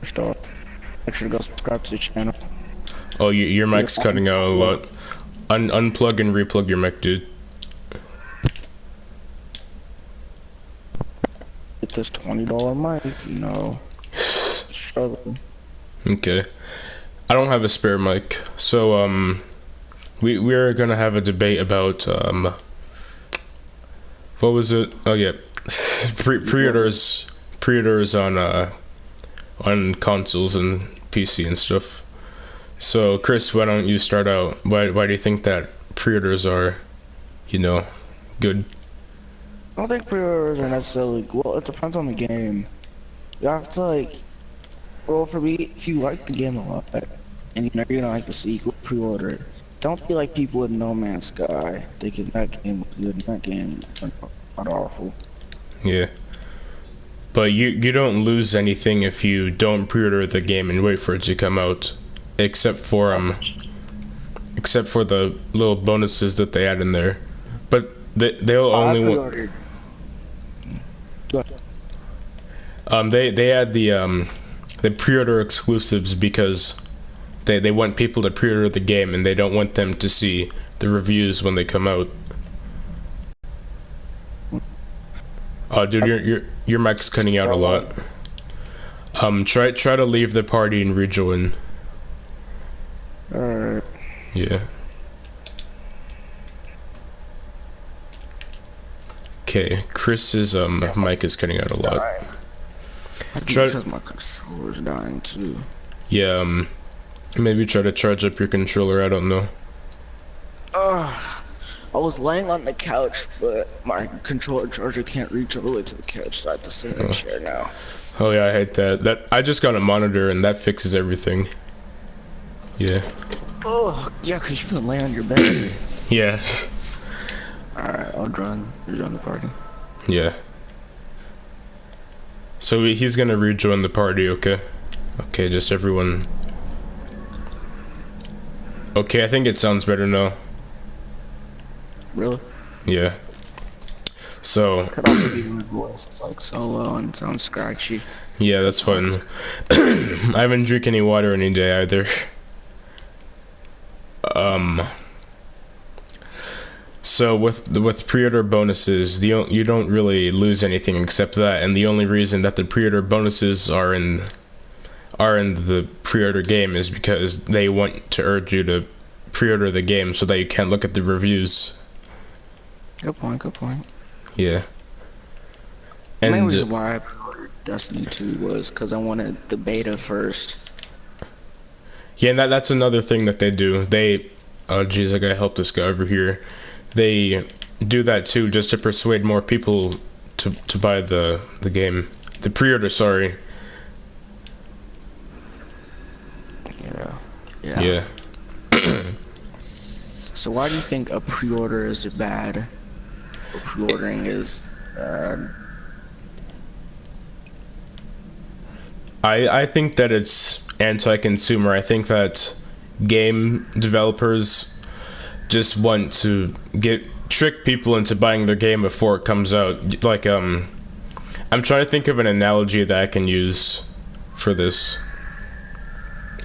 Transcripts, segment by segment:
First off, make sure to go subscribe to the channel. Oh, your mic's cutting out a lot. Unplug and replug your mic, dude. Get this $20 mic, you know. Struggle. Okay. I don't have a spare mic, so we're gonna have a debate about what was it? Oh yeah, pre-orders on consoles and PC and stuff. So Chris, why don't you start out? Why do you think that pre-orders are, you know, good? I don't think pre-orders are necessarily, well, it depends on the game. You have to, like, well, for me, if you like the game a lot, and you know you're gonna like the sequel, pre-order it. Don't be like people with No Man's Sky, thinking that game was good and that game was awful. Yeah. But you don't lose anything if you don't pre-order the game and wait for it to come out, except for the little bonuses that they add in there. But they'll only pre-ordered. Go ahead. They add the pre-order exclusives because they want people to pre-order the game and they don't want them to see the reviews when they come out. Oh, dude, your mic's cutting out a lot. Try to leave the party and rejoin. Alright. Yeah. Okay, Chris's mic is cutting out a lot. Because my controller's dying too. Yeah, maybe try to charge up your controller, I don't know. I was laying on the couch, but my controller charger can't reach all the way to the couch, so I have to sit in a chair now. Oh yeah, I hate that. I just got a monitor and that fixes everything. Yeah. Oh, yeah, because you can lay on your bed. Yeah. Alright, I'll join the party. Yeah. So he's gonna rejoin the party, okay? Okay, just everyone. Okay, I think it sounds better now. Really? Yeah. So. Could also be my voice. It's like so low and sounds scratchy. Yeah, that's fine. I haven't drank any water any day either. So with pre-order bonuses, you don't really lose anything except that, and the only reason that the pre-order bonuses are in the pre-order game is because they want to urge you to pre-order the game so that you can't look at the reviews. Good point, good point. Yeah. And the main reason why I pre-ordered Destiny 2 was because I wanted the beta first. Yeah, and that's another thing that they do. Oh geez, I gotta help this guy over here. They do that too, just to persuade more people to buy the game, the pre-order. Sorry. Yeah. So why do you think a pre-order is bad? Or pre-ordering is bad? I think that it's anti-consumer. I think that game developers just want to trick people into buying their game before it comes out. Like I'm trying to think of an analogy that I can use for this.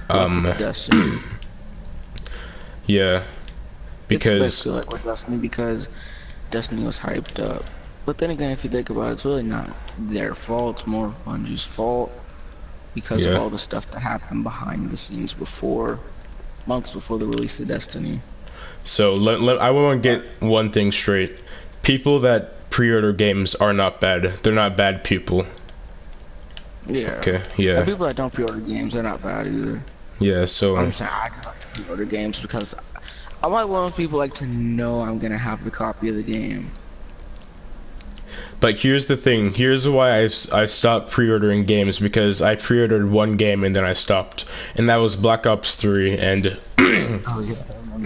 Destiny. Yeah, because it's basically like with Destiny, because Destiny was hyped up. But then again, if you think about it, it's really not their fault. It's more of Bungie's fault because of all the stuff that happened behind the scenes months before the release of Destiny. So I want to get one thing straight. People that pre-order games are not bad. They're not bad people. Yeah. Okay. Yeah. And people that don't pre-order games, they're not bad either. Yeah. So I'm saying I like to pre-order games because I'm like one of those people like to know I'm gonna have the copy of the game. But here's the thing. Here's why I stopped pre-ordering games, because I pre-ordered one game and then I stopped, and that was Black Ops 3 and Oh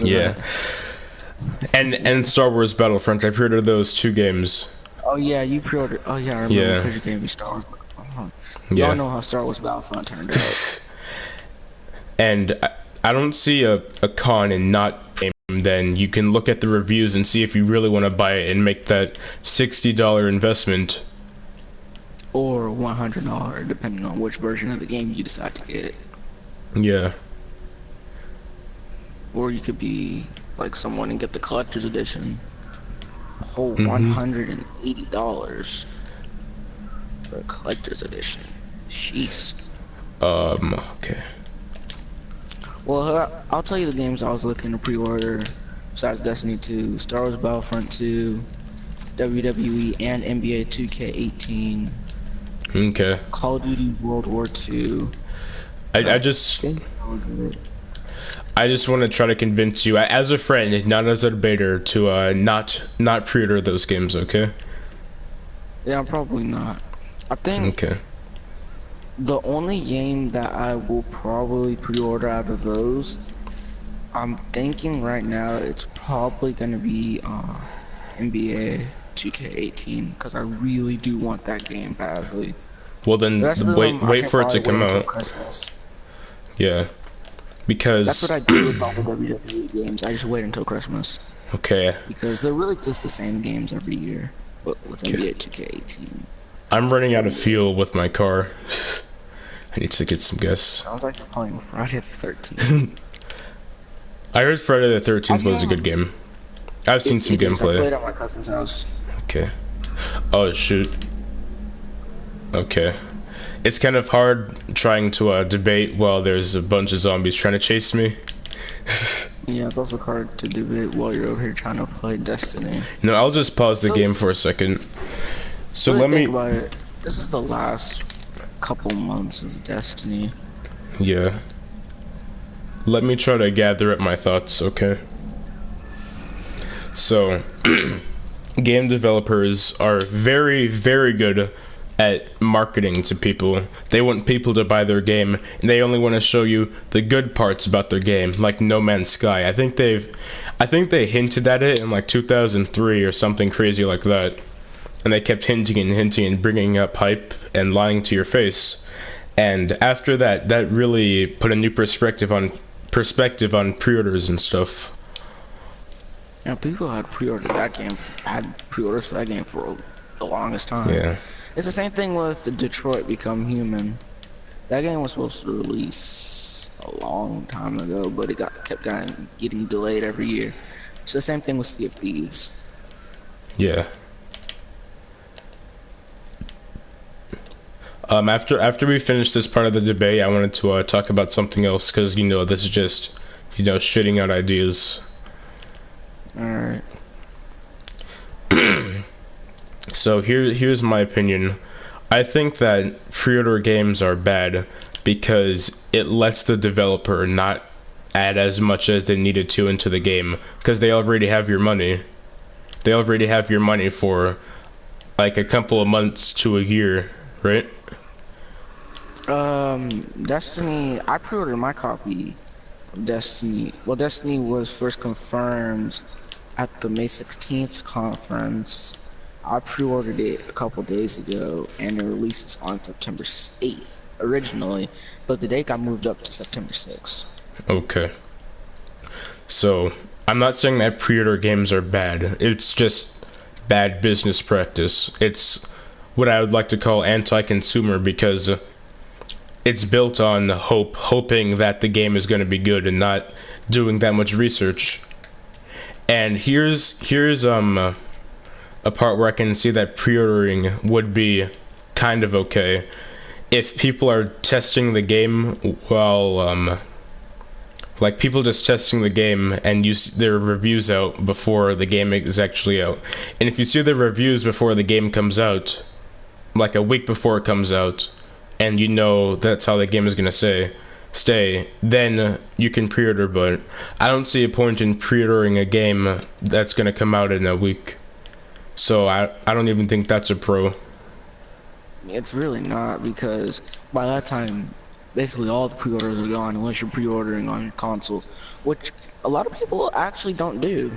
yeah. And Star Wars Battlefront. I pre-ordered those two games. Oh yeah, you pre-ordered. Oh yeah, I remember because you gave me Star Wars Battlefront. Y'all know how Star Wars Battlefront turned out. And I don't see a con in not game. Then you can look at the reviews and see if you really want to buy it and make that $60 investment. or $100, depending on which version of the game you decide to get. Yeah. Or you could be like someone and get the collector's edition. A whole Mhm. $180 for a collector's edition. Jeez. Okay. Well, I'll tell you the games I was looking to pre-order besides Destiny 2. Star Wars Battlefront 2, WWE and NBA 2K18, Okay. Call of Duty World War 2. I just think that was it. I just want to try to convince you, as a friend, not as a debater, to not pre-order those games. Okay. Yeah, probably not. I think Okay. the only game that I will probably pre-order out of those, I'm thinking right now it's probably gonna be NBA 2K18 because I really do want that game badly. Well then, The rest of them, I wait can for it to probably come wait until out. Christmas. Yeah. That's Because what I do with all the WWE games. I just wait until Christmas okay, because they're really just the same games every year, but with NBA 2K18. I'm running out of fuel with my car. I need to get some gas. Sounds like you're playing Friday the 13th. I heard Friday the 13th was a good game. I've seen some It is. I played gameplay. at my cousin's house. Okay. Oh shoot. Okay. It's kind of hard trying to debate while there's a bunch of zombies trying to chase me. Yeah, it's also hard to debate while you're over here trying to play Destiny. No, I'll just pause the game for a second. So Really let think me. about it. This is the last couple months of Destiny. Yeah. Let me try to gather up my thoughts, okay? So, game developers are very, very good at marketing to people. They want people to buy their game, and they only want to show you the good parts about their game, like No Man's Sky. I think they hinted at it in like 2003 or something crazy like that. And they kept hinting and hinting and bringing up hype and lying to your face. And after that, that really put a new perspective on pre-orders and stuff. You know, people had pre-ordered that game, had pre-orders for that game for the longest time. Yeah. It's the same thing with Detroit Become Human. That game was supposed to release a long time ago, but it kept getting delayed every year. It's the same thing with Sea of Thieves. Yeah. After we finish this part of the debate, I wanted to talk about something else because this is just shitting out ideas. All right. So here's my opinion. I think that pre-order games are bad because it lets the developer not add as much as they needed to into the game because they already have your money. They already have your money for like a couple of months to a year, right? Destiny, I pre-ordered my copy of Destiny. Well, Destiny was first confirmed at the May 16th conference. I pre-ordered it a couple days ago, and it releases on September 8th originally, but the date got moved up to September 6th. Okay. So, I'm not saying that pre-order games are bad. It's just bad business practice. It's what I would like to call anti-consumer because it's built on hoping that the game is going to be good and not doing that much research. And here's a part where I can see that pre-ordering would be kind of okay if people are testing the game while like people just testing the game and their reviews out before the game is actually out. And if you see the reviews before the game comes out, like a week before it comes out, and that's how the game is gonna stay, then you can pre-order. But I don't see a point in pre-ordering a game that's gonna come out in a week. So I don't even think that's a pro. It's really not, because by that time, basically all the pre-orders are gone unless you're pre-ordering on console, which a lot of people actually don't do.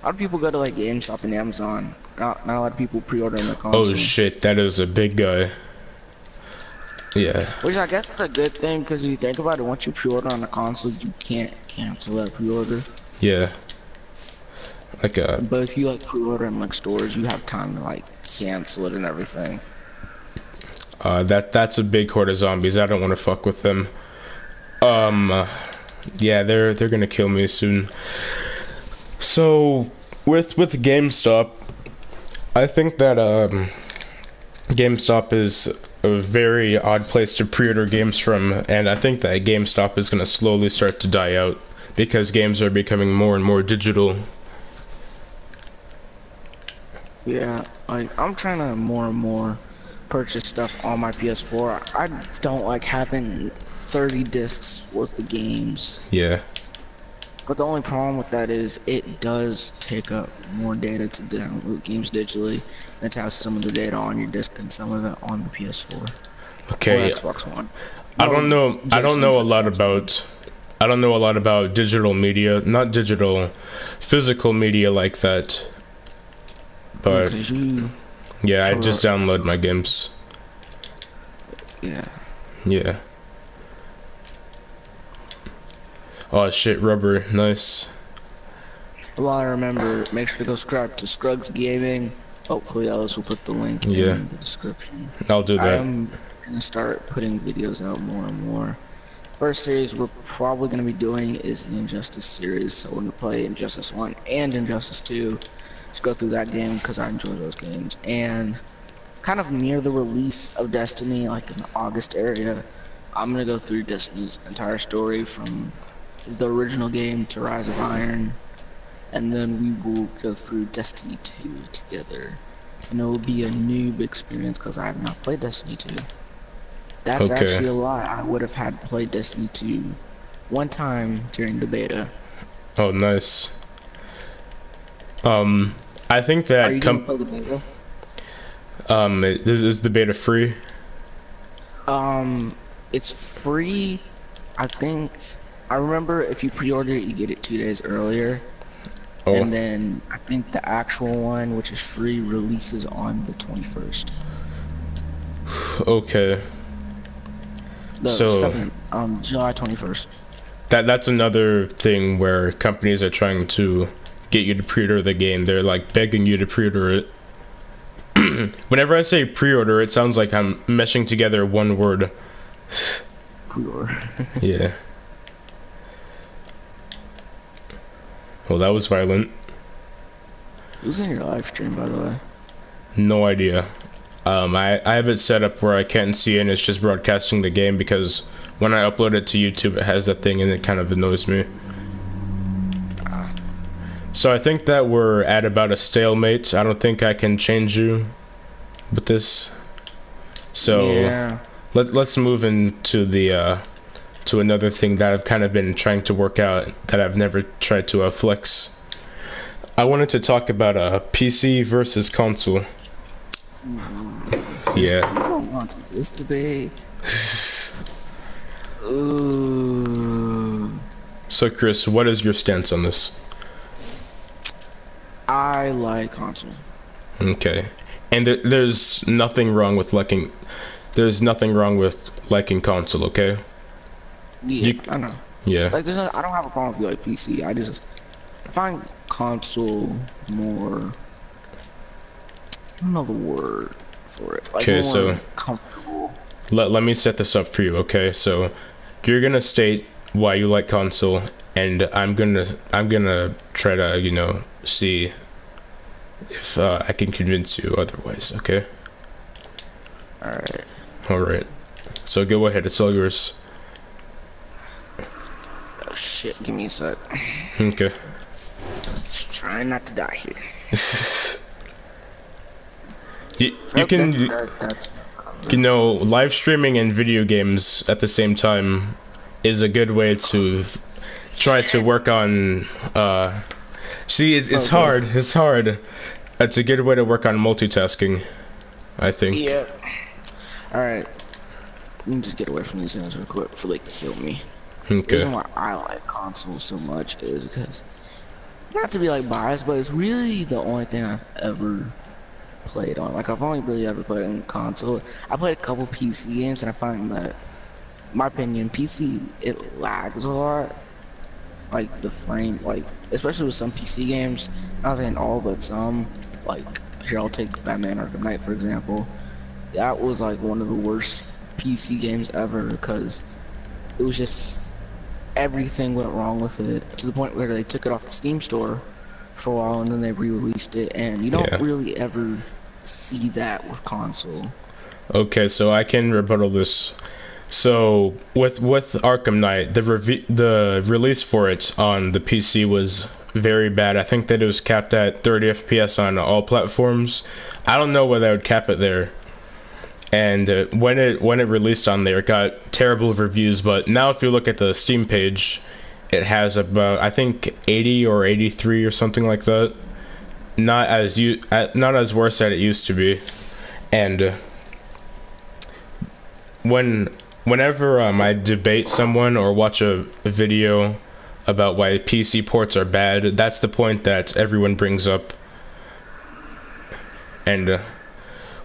A lot of people go to like GameStop and Amazon. Not a lot of people pre-order on the console. Oh shit, that is a big guy. Yeah. Which I guess is a good thing, because if you think about it, once you pre-order on the console, you can't cancel that pre-order. Yeah. But if you like pre-order in like stores, you have time to like cancel it and everything. That's a big horde of zombies. I don't want to fuck with them. Yeah, they're gonna kill me soon. So with GameStop, I think that GameStop is a very odd place to pre-order games from, and I think that GameStop is gonna slowly start to die out because games are becoming more and more digital. Yeah, like I'm trying to more and more purchase stuff on my PS4. I don't like having 30 discs worth of games. Yeah. But the only problem with that is it does take up more data to download games digitally and to have some of the data on your disc and some of it on the PS4 Okay. or Xbox One. I don't know. I don't know a lot Xbox about. I don't know a lot about digital media, not digital, physical media like that. But because you, yeah, I sure. just download my games. yeah. Yeah. Oh shit, rubber, nice. Well, I remember, make sure to go subscribe to Scruggs Gaming. Hopefully, Ellis will put the link Yeah. in the description. I'll do that. I'm gonna start putting videos out more and more. First series we're probably gonna be doing is the Injustice series, so we're gonna play Injustice 1 and Injustice 2. Just go through that game because I enjoy those games. And kind of near the release of Destiny, like in the August area, I'm gonna go through Destiny's entire story from the original game to Rise of Iron, and then we will go through Destiny 2 together. And it will be a noob experience because I have not played Destiny 2. That's Okay. actually a lie. I would have had played Destiny 2 one time during the beta. Oh, nice. I think Are that you gonna play the beta? is the beta free? It's free. I think. I remember if you pre-order it, you get it 2 days earlier. Oh, And then I think the actual one, which is free, releases on the 21st. okay. The So- 7th, July 21st. That's another thing where companies are trying to get you to pre-order the game. They're like begging you to pre-order it. Whenever I say pre-order, it sounds like I'm meshing together one word. Pre-order. Yeah. Well, that was violent. Who's in your live stream, by the way? No idea. I have it set up where I can't see it and it's just broadcasting the game because when I upload it to YouTube, it has that thing and it kind of annoys me. So I think that we're at about a stalemate. I don't think I can change you with this. So Yeah. let's move into the to another thing that I've kind of been trying to work out that I've never tried to flex. I wanted to talk about a PC versus console. Yeah. I don't want this debate. Ooh. So Chris, what is your stance on this? I like console. Okay. And there's nothing wrong with liking. There's nothing wrong with liking console. Okay. Yeah, I know. Yeah. Like, I don't have a problem if you like PC. I find console more. I don't know the word for it. Like, Okay, more so comfortable. let me set this up for you. Okay. So you're gonna state why you like console, and I'm gonna try to see if I can convince you otherwise. Okay. All right. All right. So go ahead. It's all yours. Oh shit! Give me a sec. Okay. Just trying not to die here. You can That's live streaming and video games at the same time is a good way to try to work on see it's Okay. hard. It's hard. It's a good way to work on multitasking, I think. Yeah. All right. Let me just get away from these things real quick before they can kill me. The Okay. reason why I like consoles so much is because, not to be like biased, but it's really the only thing I've ever played on. Like, I've only really ever played on console. I played a couple PC games, and I find that, in my opinion, PC, it lags a lot. Like, the frame, like, especially with some PC games, not saying all, but some, like, here, I'll take Batman Arkham Knight, for example. that was like one of the worst PC games ever because it was just everything went wrong with it to the point where they took it off the Steam store for a while and then they re-released it, and you don't Yeah. really ever see that with console. Okay, so I can rebuttal this. So with Arkham Knight, the release for it on the PC was very bad. I think that it was capped at 30 FPS on all platforms. I don't know whether I would cap it there. And when it released on there, it got terrible reviews. But now, if you look at the Steam page, it has about, I think, 80 or 83 or something like that. Not as worse as it used to be. And whenever I debate someone or watch a video about why PC ports are bad, that's the point that everyone brings up. And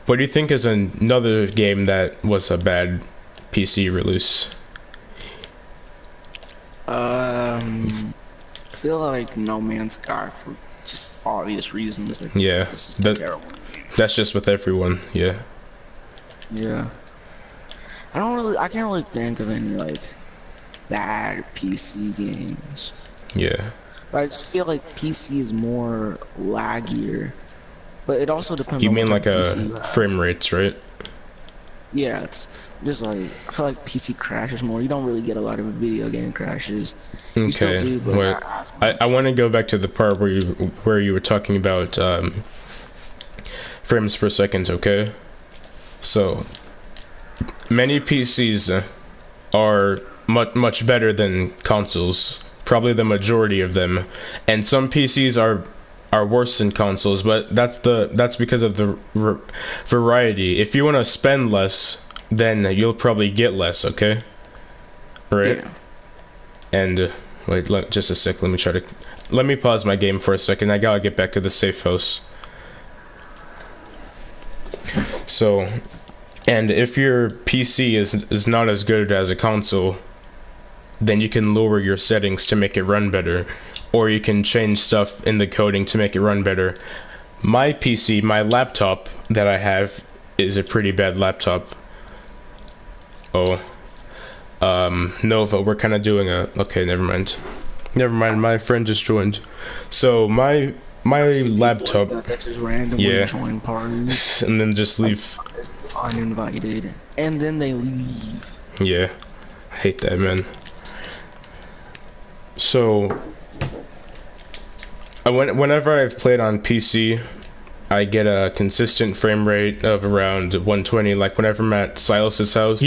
what do you think is another game that was a bad PC release? I feel like No Man's Sky for just obvious reasons. Like, Yeah, this is a terrible game. that's just with everyone. Yeah. Yeah. I can't really think of any like bad PC games. Yeah. But I just feel like PC is more laggier. But it also depends You on mean what like type a of PC you have. frame rates, right? Yeah, it's just like I feel like PC crashes more. You don't really get a lot of video game crashes. You still Okay. do, but Wait, not as much. I want to go back to the part where you were talking about frames per second. Okay. So many PCs are much better than consoles. Probably the majority of them, and some PCs are worse than consoles. But that's because of the variety. If you want to spend less, then you'll probably get less. Okay. Right. Yeah. And wait, just a sec. Let me pause my game for a second. I gotta get back to the safe house. So, and if your PC is not as good as a console, then you can lower your settings to make it run better, or you can change stuff in the coding to make it run better. My PC, my laptop that I have, is a pretty bad laptop. Oh, Nova, we're kind of doing a. Okay, never mind. My friend just joined. So my laptop. That just randomly Yeah. join parties And then just leave. uninvited, and then they leave. Yeah, I hate that, man. So, whenever I've played on PC, I get a consistent frame rate of around 120. Like whenever I'm at Silas's house,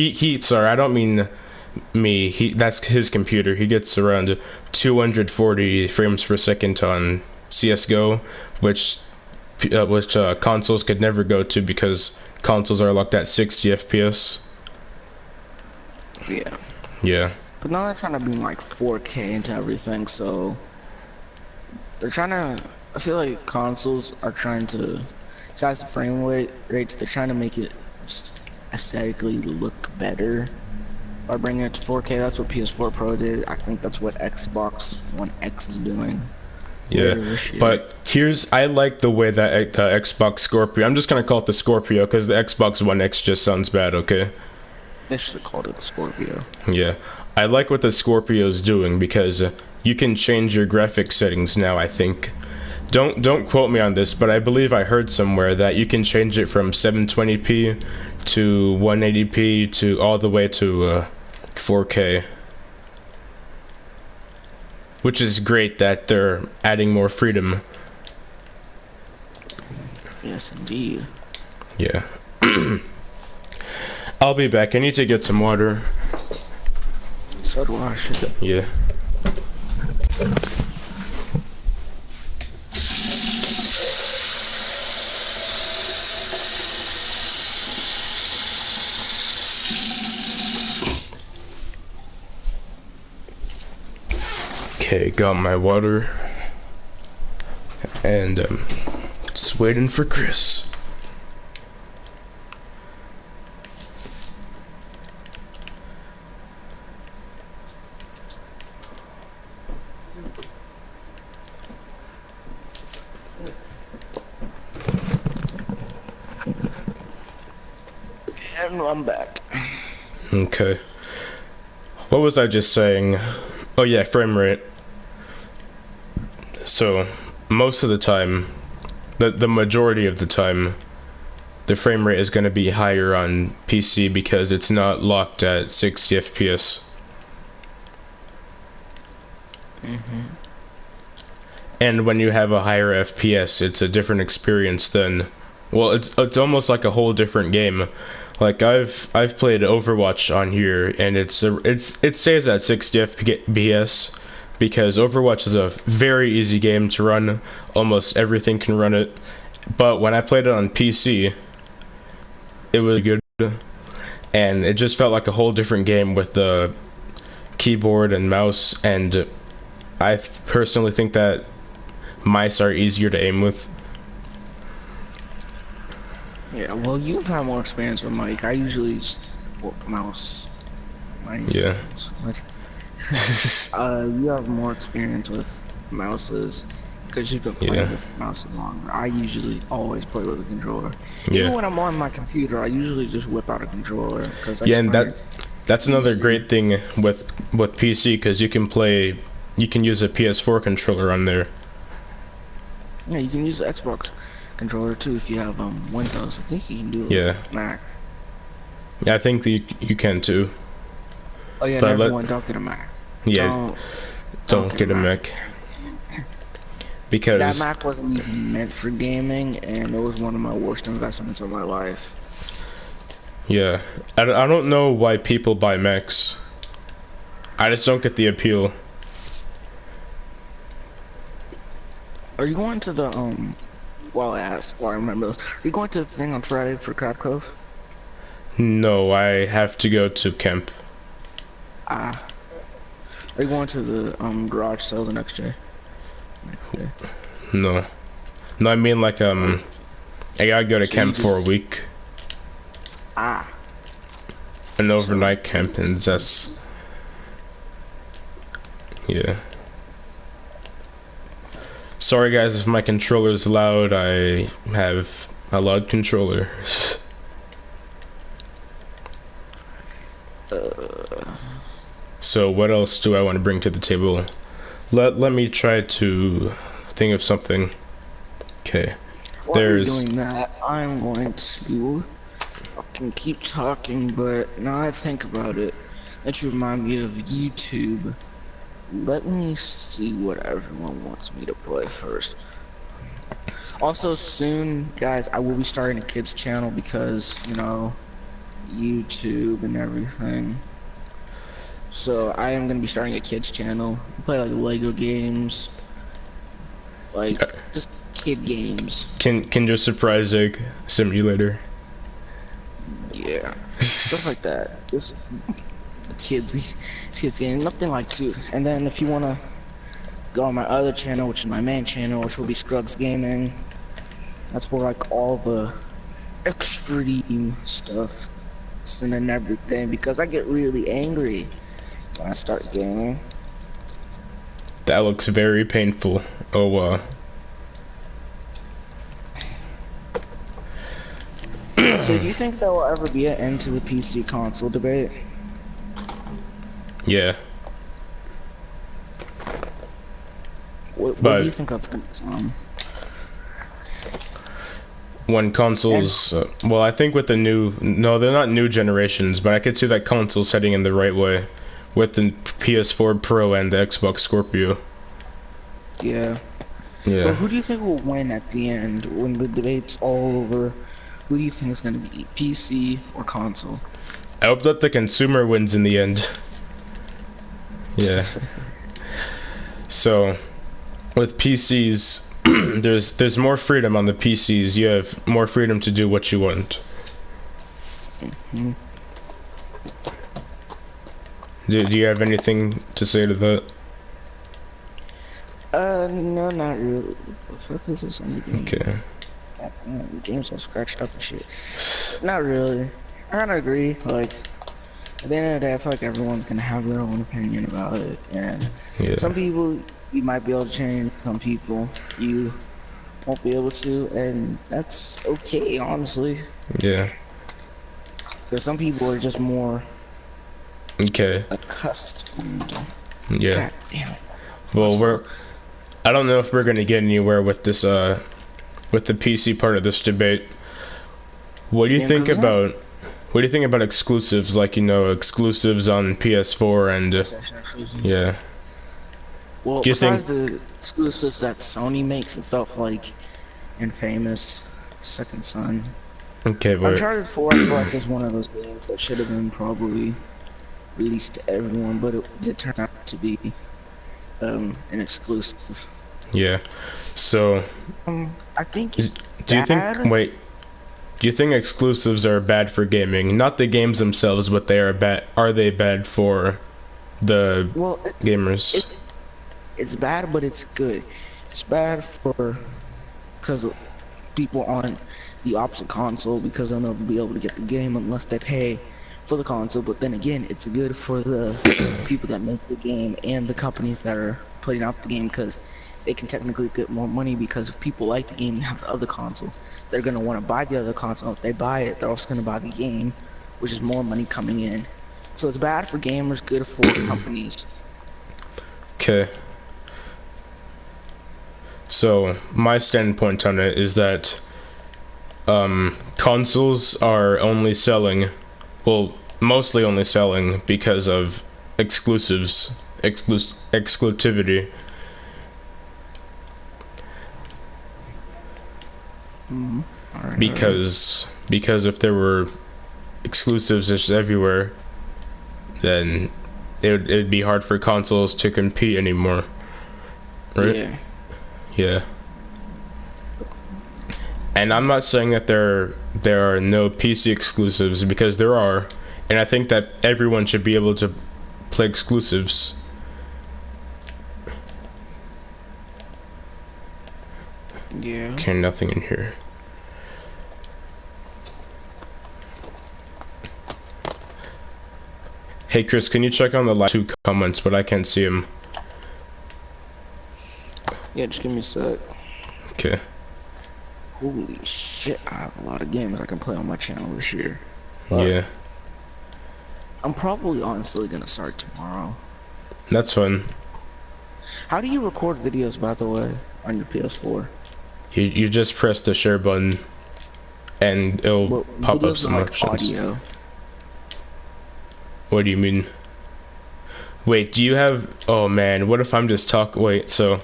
sorry, I don't mean me. That's his computer. He gets around 240 frames per second on CS:GO, which consoles could never go to because consoles are locked at 60 FPS. Yeah. Yeah. But now they're trying to bring like 4K into everything, so they're trying to. I feel like consoles are trying to, besides the frame rates, they're trying to make it just aesthetically look better by bringing it to 4K. That's what PS4 Pro did. I think that's what Xbox One X is doing. Yeah, later this year. but I like the way that the Xbox Scorpio, I'm just gonna call it the Scorpio because the Xbox One X just sounds bad, okay? They should have called it the Scorpio. Yeah, I like what the Scorpio's doing because you can change your graphics settings now, I think. Don't quote me on this, but I believe I heard somewhere that you can change it from 720p to 180p to all the way to 4K. Which is great that they're adding more freedom. Yes, indeed. Yeah. I'll be back. I need to get some water. So do I. Should. Yeah. Okay, got my water. And just waiting for Chris. And I'm back. Okay. What was I just saying? Oh yeah, frame rate. So, most of the time, the majority of the time, the frame rate is going to be higher on PC because it's not locked at 60 FPS. And when you have a higher FPS, it's a different experience than, well, it's almost like a whole different game. Like I've played Overwatch on here, and it stays at 60 FPS because Overwatch is a very easy game to run. Almost everything can run it. But when I played it on PC, it was good, and it just felt like a whole different game with the keyboard and mouse. And I personally think that mice are easier to aim with. Yeah, well, you've had more experience with Mike. I usually mice. Yeah. You have more experience with mouses because you've been playing with mouses longer. I usually always play with a controller. Even when I'm on my computer, I usually just whip out a controller because and that's another great thing with PC, because you can use a PS4 controller on there. Yeah, you can use the Xbox controller too if you have Windows. I think you can do it with Mac. Yeah, I think you can too. Oh yeah, everyone don't get a Mac. Yeah, don't get a Mac. Because that Mac wasn't even meant for gaming, and it was one of my worst investments of my life. Yeah, I don't know why people buy Macs. I just don't get the appeal. Are you going to the well, I remember this. Are you going to the thing on Friday for Crab Cove? No, I have to go to camp. Are you going to the garage sale the next day? No, I mean like I gotta go to camp for a week. An overnight camp, and that's Sorry guys if my controller's loud. I have a loud controller. So what else do I want to bring to the table? Let me try to think of something. Okay. While you're doing that, I'm going to fucking keep talking, but now I think about it, that you remind me of YouTube. Let me see what everyone wants me to play first. Also soon, guys, I will be starting a kids channel because, you know, YouTube and everything. So I am gonna be starting a kids channel. Play like Lego games, like just kid games. Kinder Surprise Egg Simulator. Yeah, stuff like that. Just kids game, nothing like two. And then if you wanna go on my other channel, which is my main channel, which will be Scruggs Gaming, that's where like all the extreme stuff and then everything, because I get really angry when I start gaming. That looks very painful. Oh So do you think there will ever be an end to the PC console debate? Yeah. What do you think that's gonna come? When consoles, well, I think with the no, they're not new generations, but I could see that consoles heading in the right way with the PS4 Pro and the Xbox Scorpio. Yeah. Yeah. But who do you think will win at the end when the debate's all over? Who do you think is gonna be PC or console? I hope that the consumer wins in the end. Yeah. So, with PCs, there's more freedom on the PCs. You have more freedom to do what you want. Mm-hmm. Do you have anything to say to that? No, not really. What the fuck is this on the game? Okay. Game's all scratched up and shit. Not really. I kinda agree. Like, at the end of the day, I feel like everyone's gonna have their own opinion about it, and some people you might be able to change, some people you won't be able to, and that's okay, honestly. Yeah. Because some people are just more Okay. accustomed. Yeah. God damn it. Well, I don't know if we're gonna get anywhere with this, with the PC part of this debate. What do you Yeah, think 'cause about, what do you think about exclusives, like, you know, exclusives on PS4 and, PlayStation exclusives. yeah. Well, Do you besides think, the exclusives that Sony makes and stuff like Infamous, Second Son, okay, but, Uncharted 4, I feel like is one of those games that should have been probably released to everyone, but it did turn out to be an exclusive. yeah. So, I think it's do you think, bad. wait, do you think exclusives are bad for gaming? Not the games themselves, but are they bad for the Well, gamers? it's bad, but it's good. It's bad because people on the opposite console because they'll never be able to get the game unless they pay for the console. But then again, it's good for the people that make the game and the companies that are putting out the game because they can technically get more money because if people like the game and have the other console, they're gonna want to buy the other console. If they buy it, they're also gonna buy the game, which is more money coming in. So it's bad for gamers, good for companies. Okay. So, my standpoint on it is that consoles are only selling, well, mostly only selling because of exclusivity. Alright, Because if there were exclusives just everywhere, then it'd be hard for consoles to compete anymore. Right? Yeah. Yeah. And I'm not saying that there are no PC exclusives, because there are, and I think that everyone should be able to play exclusives. Yeah. Okay, nothing in here. Hey Chris, can you check on the last 2 comments, but I can't see them. Yeah, just give me a sec. Okay. Holy shit, I have a lot of games I can play on my channel this year. Fuck. Yeah. I'm probably honestly gonna start tomorrow. That's fun. How do you record videos, by the way, on your PS4? You just press the share button and it'll Well, pop up videos some like options. audio. What do you mean? Wait, do you have... Oh man, what if I'm just wait, so...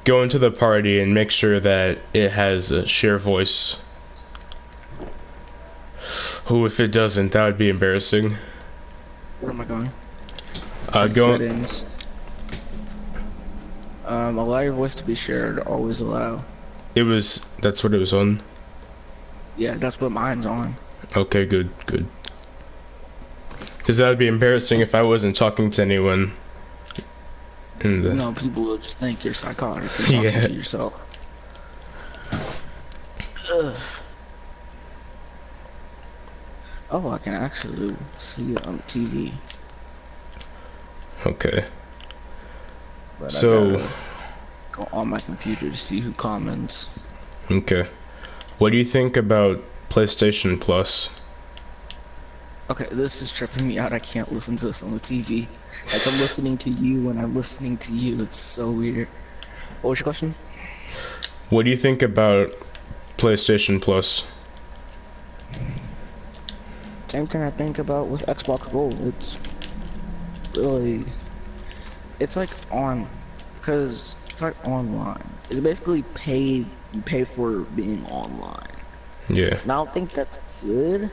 Go into the party and make sure that it has a share voice. Oh, if it doesn't, that would be embarrassing. Where am I going? Go... Settings. Allow your voice to be shared, always allow. That's what it was on? Yeah, that's what mine's on. Okay, good. Because that would be embarrassing if I wasn't talking to anyone. No, people will just think you're psychotic. You're talking to yourself. Ugh. Oh, I can actually see it on the TV. Okay. But So... I gotta go on my computer to see who comments. Okay. What do you think about PlayStation Plus? Okay, this is tripping me out. I can't listen to this on the TV. Like, I'm listening to you when I'm listening to you. It's so weird. What was your question? What do you think about PlayStation Plus? Same thing I think about with Xbox Gold. It's really... It's like because it's like online. It's basically paid. You pay for being online. Yeah. And I don't think that's good.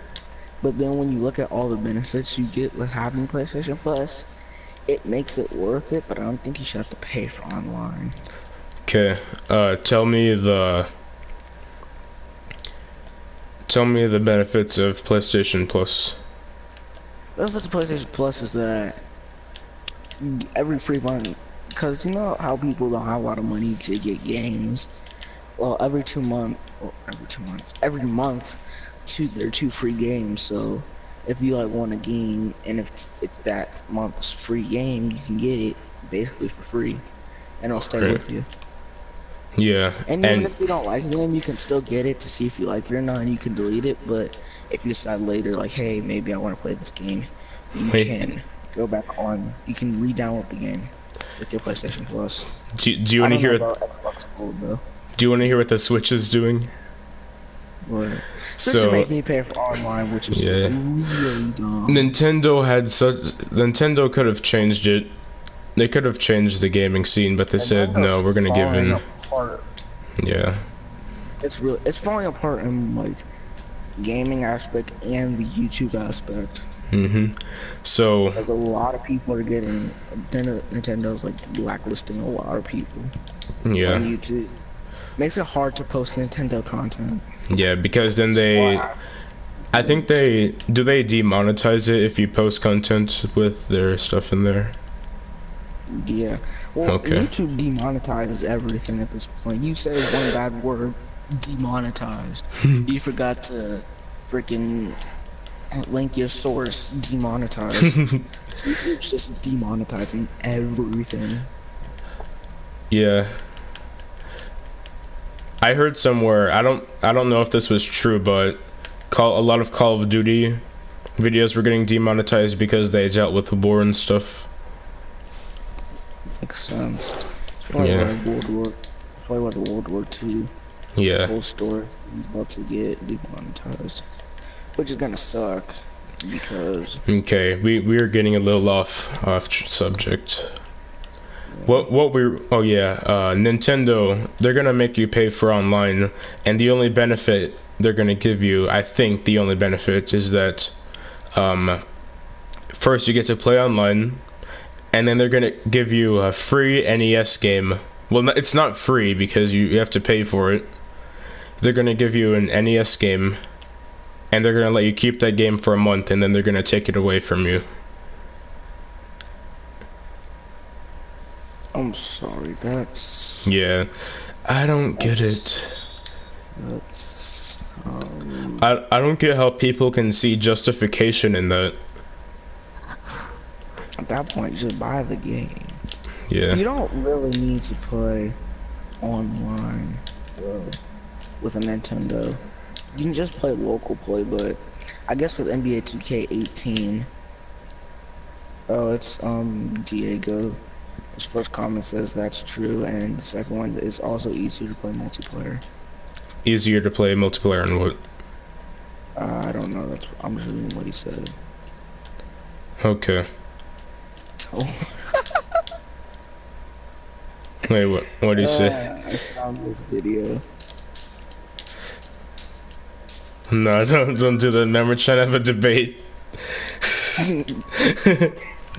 But then when you look at all the benefits you get with having PlayStation Plus, it makes it worth it, but I don't think you should have to pay for online. Okay, tell me the benefits of PlayStation Plus. The benefits of PlayStation Plus is that every free month, because you know how people don't have a lot of money to get games. Well, every month, there are 2 free games. So if you like want a game, and if it's that month's free game, you can get it basically for free, and it'll stay Right. with you. Yeah, And even if you don't like the game, you can still get it to see if you like it or not, and you can delete it. But if you decide later, like, hey, maybe I want to play this game, you wait, can go back on. You can re-download the game with your PlayStation Plus. do you I want to don't know hear about Xbox Gold though. do you want to hear what the Switch is doing? But Switch is So making you pay for online, which is yeah, really dumb. Nintendo could have changed it. They could have changed the gaming scene, but they said no. We're gonna give in. Apart. Yeah. It's falling apart in like gaming aspect and the YouTube aspect. So Because a lot of people are getting Nintendo's like blacklisting a lot of people on YouTube. Makes it hard to post Nintendo content. Yeah, because then I think they demonetize it if you post content with their stuff in there. Yeah. Well, YouTube demonetizes everything at this point. You say one bad word, demonetized. You forgot to freaking link your source, demonetized. So YouTube's just demonetizing everything. Yeah. I heard somewhere, I don't know if this was true, but a lot of Call of Duty videos were getting demonetized because they dealt with war and stuff. Makes sense. It's probably why the World War II whole story is about to get demonetized, which is gonna suck because. Okay, we are getting a little off subject. Nintendo, they're gonna make you pay for online, and the only benefit they're gonna give you, I think the only benefit is that first you get to play online, and then they're gonna give you a free NES game. Well, it's not free because you have to pay for it. They're gonna give you an NES game, and they're gonna let you keep that game for a month, and then they're gonna take it away from you. I'm sorry, that's... Yeah, I don't get it. That's... I don't get how people can see justification in that. At that point, just buy the game. Yeah. You don't really need to play online with a Nintendo. You can just play local play, but I guess with NBA 2K18, it's Diego. His first comment says that's true, and the second one is also easier to play multiplayer. Easier to play multiplayer and what? I don't know. I'm just reading what he said. Okay. So. Wait, what did he say? I found this video. No, don't do that. Remember, trying to have a debate.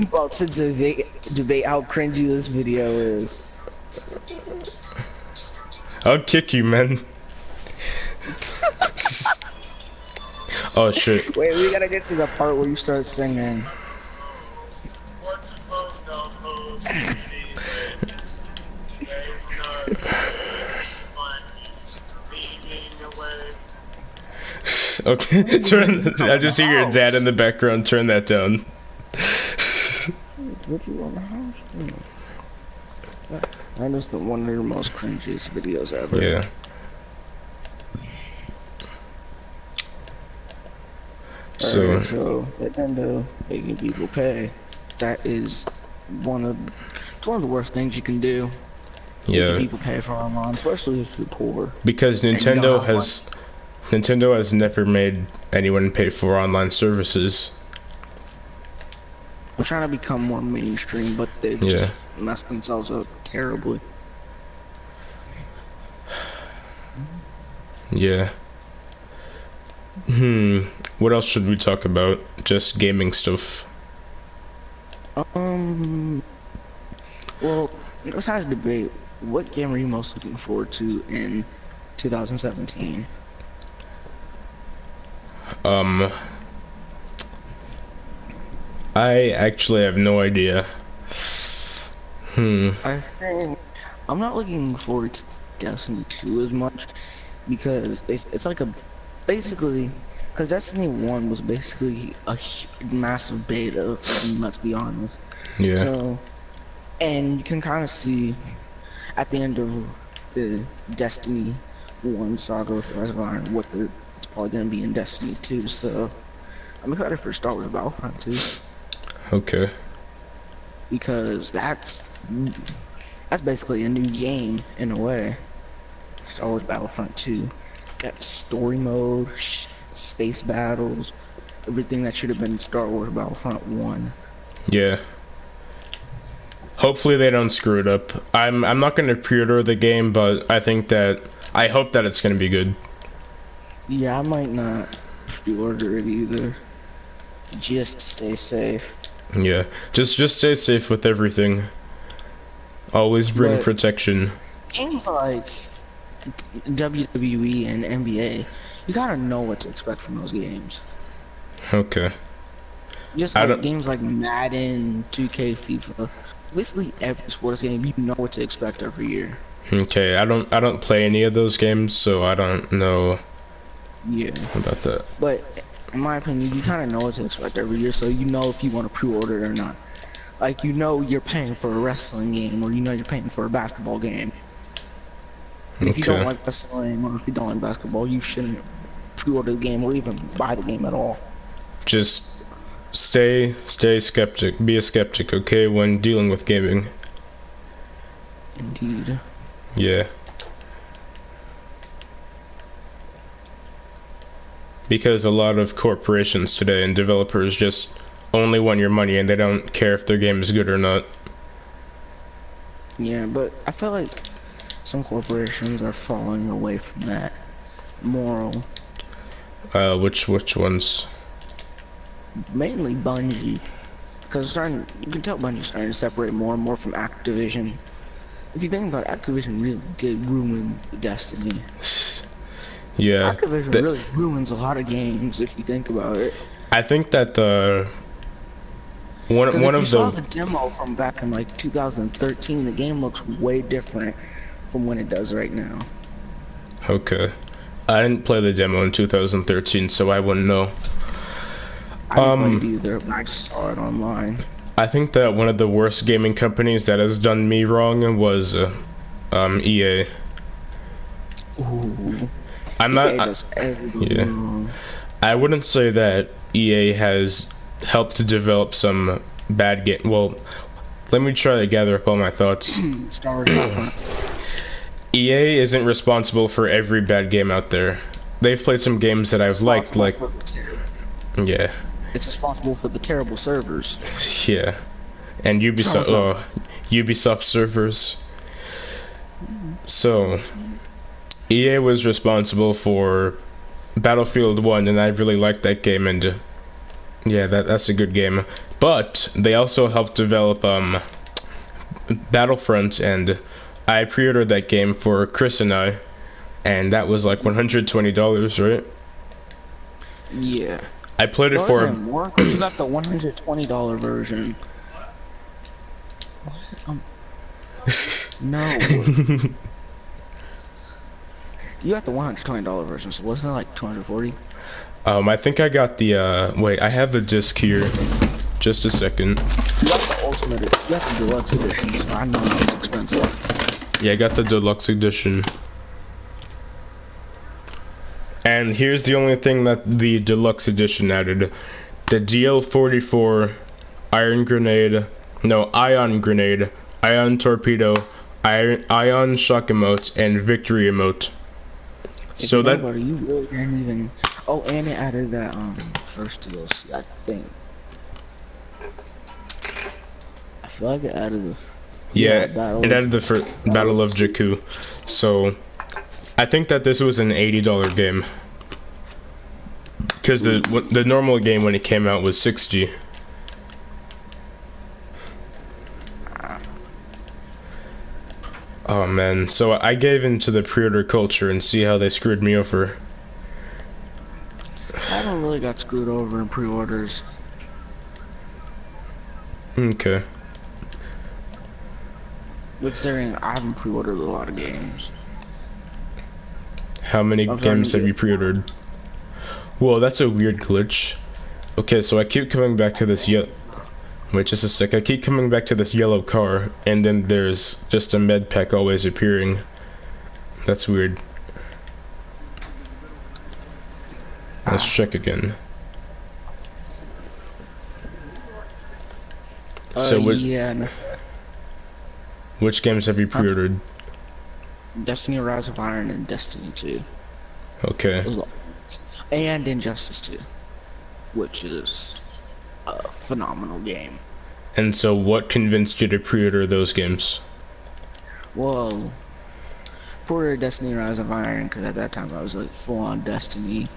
About to debate how cringy this video is. I'll kick you, man. Oh shit. Wait, we gotta get to the part where you start singing. Okay, I just hear your dad in the background. Turn that down. What you on the house? That is one of your most cringiest videos ever. Yeah. So Nintendo making people pay. That is one of the worst things you can do. Yeah. Making people pay for online, especially if you're poor. Because Nintendo has never made anyone pay for online services. They're trying to become more mainstream, but they just messed themselves up terribly. Yeah. What else should we talk about? Just gaming stuff. Well, besides debate, what game are you most looking forward to in 2017? I actually have no idea. I think I'm not looking forward to Destiny 2 as much because it's like basically because Destiny 1 was basically a massive beta. Let's be honest. Yeah. So, and you can kind of see at the end of the Destiny 1 Saga of Rise of Iron, it's probably gonna be in Destiny 2, so I'm excited for Star Wars Battlefront 2. Okay. Because that's basically a new game in a way. Star Wars Battlefront 2. Got story mode, space battles, everything that should have been Star Wars Battlefront 1. Yeah. Hopefully they don't screw it up. I'm not gonna pre-order the game, but I hope that it's gonna be good. Yeah, I might not pre-order it either. Just to stay safe. Yeah. Just stay safe with everything. Always bring protection. Games like WWE and NBA, you gotta know what to expect from those games. Okay. Just like games like Madden, 2K, FIFA. Basically every sports game, you know what to expect every year. Okay, I don't play any of those games, so I don't know about that. But in my opinion, you kind of know what to expect every year, so you know if you want to pre-order it or not. Like, you know you're paying for a wrestling game, or you know you're paying for a basketball game. If you don't like wrestling, or if you don't like basketball, you shouldn't pre-order the game, or even buy the game at all. Just stay skeptic. Be a skeptic, okay, when dealing with gaming. Indeed. Yeah. Because a lot of corporations today and developers just only want your money and they don't care if their game is good or not. Yeah, but I feel like some corporations are falling away from that moral. Which ones? Mainly Bungie. Because you can tell Bungie's starting to separate more and more from Activision. If you think about it, Activision really did ruin Destiny. Yeah. Activision really ruins a lot of games if you think about it. I think that one of you saw the demo from back in like 2013, the game looks way different from when it does right now. Okay. I didn't play the demo in 2013, so I wouldn't know. I didn't play it either, but I just saw it online. I think that one of the worst gaming companies that has done me wrong was EA. Ooh. I'm EA not. Does everything wrong. I wouldn't say that EA has helped to develop some bad game. Well, let me try to gather up all my thoughts. Star Wars Battlefront. EA isn't responsible for every bad game out there. They've played some games that I've liked, like yeah. It's responsible for the terrible servers. Yeah, and Ubisoft servers. So, EA was responsible for Battlefield 1, and I really liked that game, and yeah, that's a good game. But they also helped develop Battlefront, and I pre-ordered that game for Chris and I, and that was like $120, right? Yeah. I played it for more because you got the $120 version. No. You got the $120 version, so wasn't it like $240? I think I got the wait, I have the disc here. Just a second. You got the ultimate, you got the deluxe edition, so I know it's expensive. Yeah, I got the deluxe edition. And here's the only thing that the deluxe edition added. The DL-44 ion grenade, ion torpedo, ion shock emote, and victory emote. So that you really didn't even. Oh, and it added that first DLC, I think. I feel like it added the. Yeah, it added the first Battle of Jakku. So I think that this was an $80 game. Because the normal game when it came out was $60. Oh man, so I gave into the pre-order culture and see how they screwed me over. I haven't really got screwed over in pre-orders. Okay. Considering I haven't pre-ordered a lot of games. How many games have you pre-ordered? Whoa, that's a weird glitch. Okay, so I keep coming back to this wait just a sec, I keep coming back to this yellow car, and then there's just a med pack always appearing. That's weird. Let's check again. So yeah, which games have you pre-ordered? Destiny Rise of Iron and Destiny 2. Okay. And Injustice 2, which is a phenomenal game. And so what convinced you to pre-order those games? Well, for Destiny Rise of Iron, because at that time I was like full on Destiny.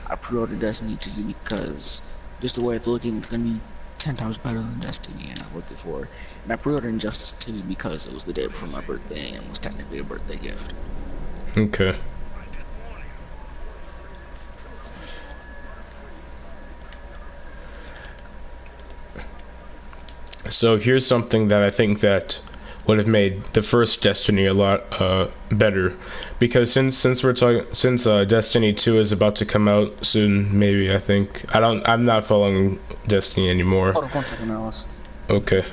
I pre-ordered Destiny 2 because just the way it's looking, it's gonna be 10 times better than Destiny, and I'm looking for it. And I pre-ordered Injustice 2 because it was the day before my birthday and was technically a birthday gift. Okay. So here's something that I think that would have made the first Destiny a lot better, because since Destiny 2 is about to come out soon, maybe I'm not following Destiny anymore. Hold on 1 second, Alice. Okay.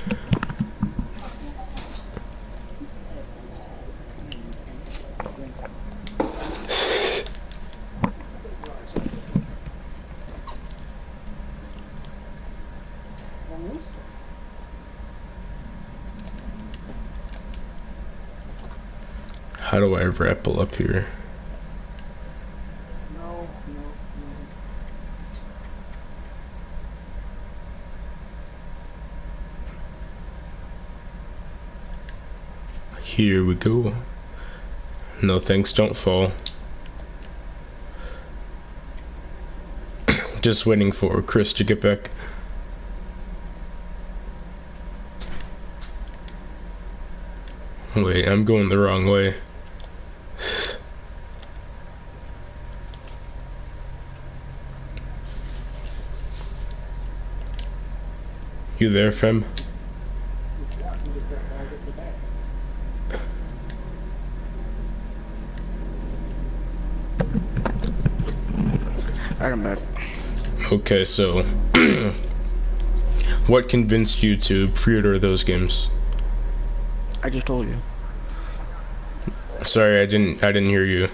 How do I rappel up here? No. Here we go. No thanks, don't fall. Just waiting for Chris to get back. Wait, I'm going the wrong way. You there, fam? Alright, I'm back. Okay, so what convinced you to pre-order those games? I just told you. Sorry, I didn't hear you.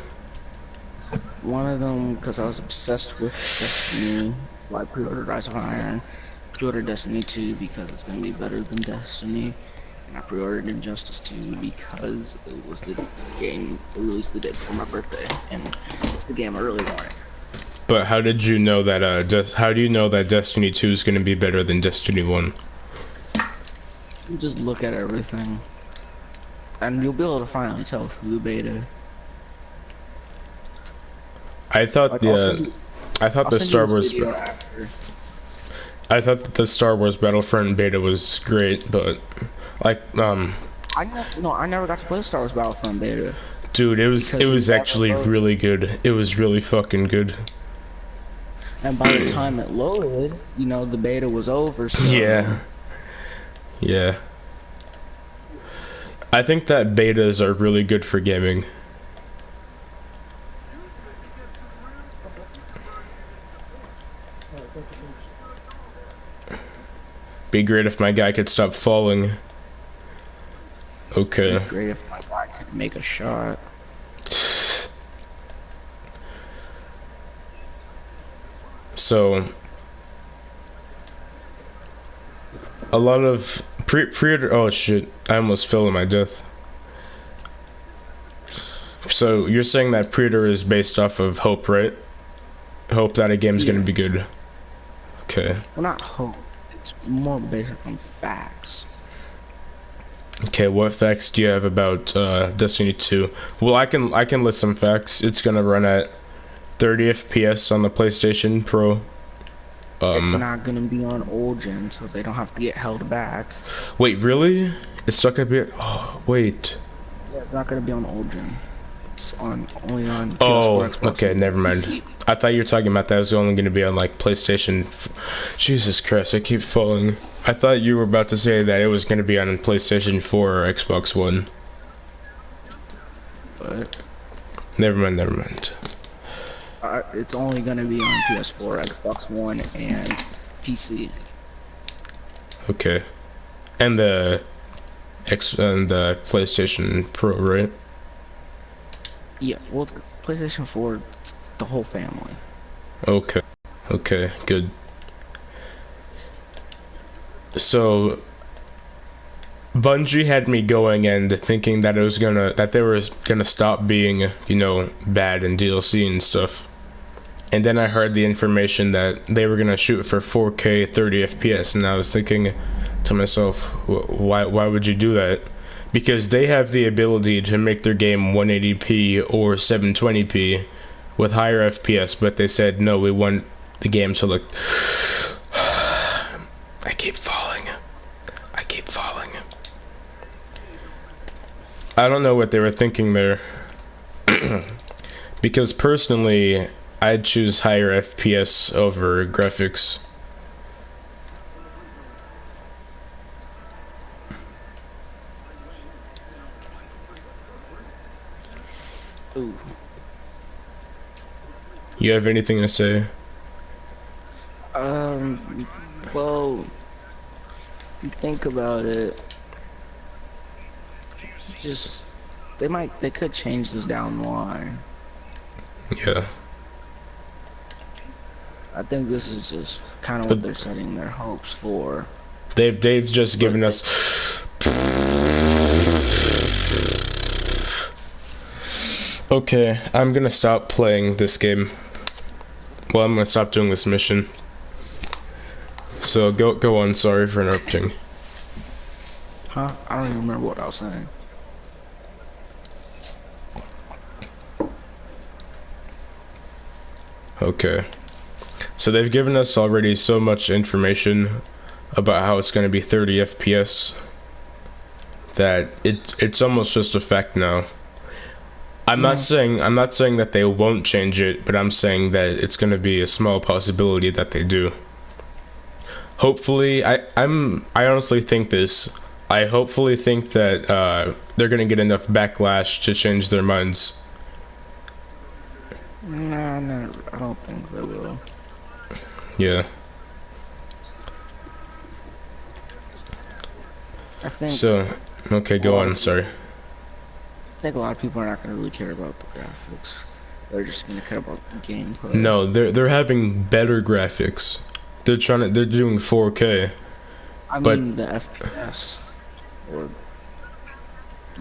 One of them, because I was obsessed with Destiny, so I pre-ordered Rise of Iron. Pre-ordered Destiny 2 because it's gonna be better than Destiny, and I pre-ordered Injustice 2 because it was the game released the day before my birthday, and it's the game I really wanted. But how did you know that? How do you know that Destiny 2 is going to be better than Destiny 1? You just look at everything, and you'll be able to finally tell through the beta. I thought Like, I thought the Star Wars. I thought that the Star Wars Battlefront beta was great, but like I never got to play Star Wars Battlefront beta. Dude, it was actually really good. It was really fucking good. And by the time it loaded, you know, the beta was over, so... Yeah. Yeah. I think that betas are really good for gaming. Be great if my guy could stop falling. Okay. It'd be great if my guy could make a shot. So, a lot of pre-order. Oh shit! I almost fell to my death. So you're saying that pre-order is based off of hope, right? Hope that a game's gonna be good. Okay. Well, not hope. It's more based on facts. Okay, what facts do you have about Destiny 2? Well, I can list some facts. It's gonna run at 30 FPS on the PlayStation Pro. It's not gonna be on old gen, so they don't have to get held back. Wait, really? It's stuck a bit. Oh, wait. Yeah, it's not gonna be on old gen. It's only on PS4, Oh, Xbox okay, One, never mind. PC. I thought you were talking about that was only going to be on like PlayStation. Jesus Christ, I keep falling. I thought you were about to say that it was going to be on PlayStation 4 or Xbox One. But Never mind, never mind. it's only gonna be on PS4, Xbox One, and PC. Okay. And the PlayStation Pro, right? Yeah, well, PlayStation 4, it's the whole family. Okay. Okay, good. So Bungie had me going and thinking that they were gonna stop being, you know, bad in DLC and stuff. And then I heard the information that they were gonna shoot for 4K 30 FPS, and I was thinking to myself, why would you do that? Because they have the ability to make their game 180p or 720p with higher FPS, but they said no, we want the game to look. I keep falling. I keep falling. I don't know what they were thinking there. Because personally, I'd choose higher FPS over graphics. Ooh. You have anything to say? Well, you think about it, just, they could change this down the line. Yeah. I think this is just kind of what they're setting their hopes for. They've just given us. Okay, I'm gonna stop playing this game. Well, I'm gonna stop doing this mission. So go on. Sorry for interrupting. Huh? I don't even remember what I was saying. Okay. So they've given us already so much information about how it's gonna be 30 FPS that it's almost just a fact now. I'm not saying that they won't change it, but I'm saying that it's gonna be a small possibility that they do. Hopefully, I honestly think this. I hopefully think that they're gonna get enough backlash to change their minds. Nah, no, I don't think they will. Yeah. I think. So, okay, go on. Sorry. I think a lot of people are not going to really care about the graphics. They're just going to care about the gameplay. No, they're having better graphics. They're doing 4K. I mean the FPS. Or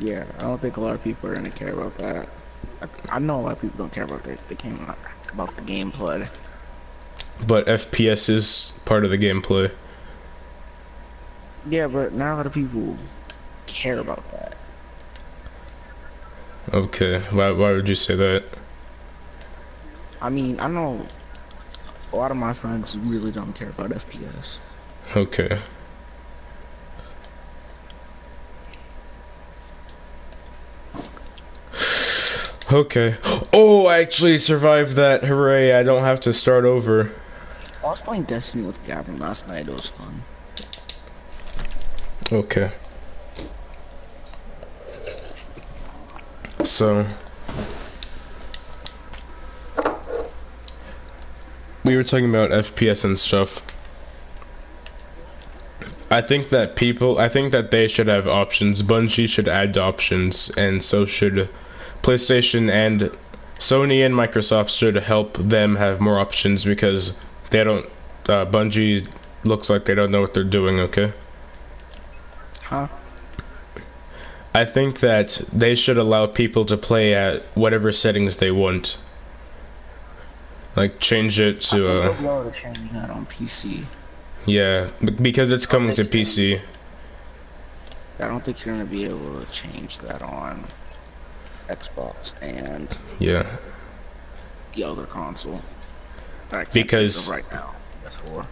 yeah, I don't think a lot of people are going to care about that. I know a lot of people don't care about that. They care about the gameplay. But FPS is part of the gameplay. Yeah, but not a lot of people care about that. Okay, why would you say that? I mean, I know a lot of my friends really don't care about FPS. Okay. Okay. Oh, I actually survived that. Hooray, I don't have to start over. I was playing Destiny with Gavin last night. It was fun. Okay. So we were talking about FPS and stuff. I think that they should have options. Bungie should add options, and so should PlayStation, and Sony and Microsoft should help them have more options, because they don't. Bungie looks like they don't know what they're doing. Okay. Huh? I think that they should allow people to play at whatever settings they want. Like change it to I think they'll change that on PC. yeah, because it's coming to PC. I don't think you're gonna be able to change that on Xbox and Yeah. the other console. Because right now. PS4.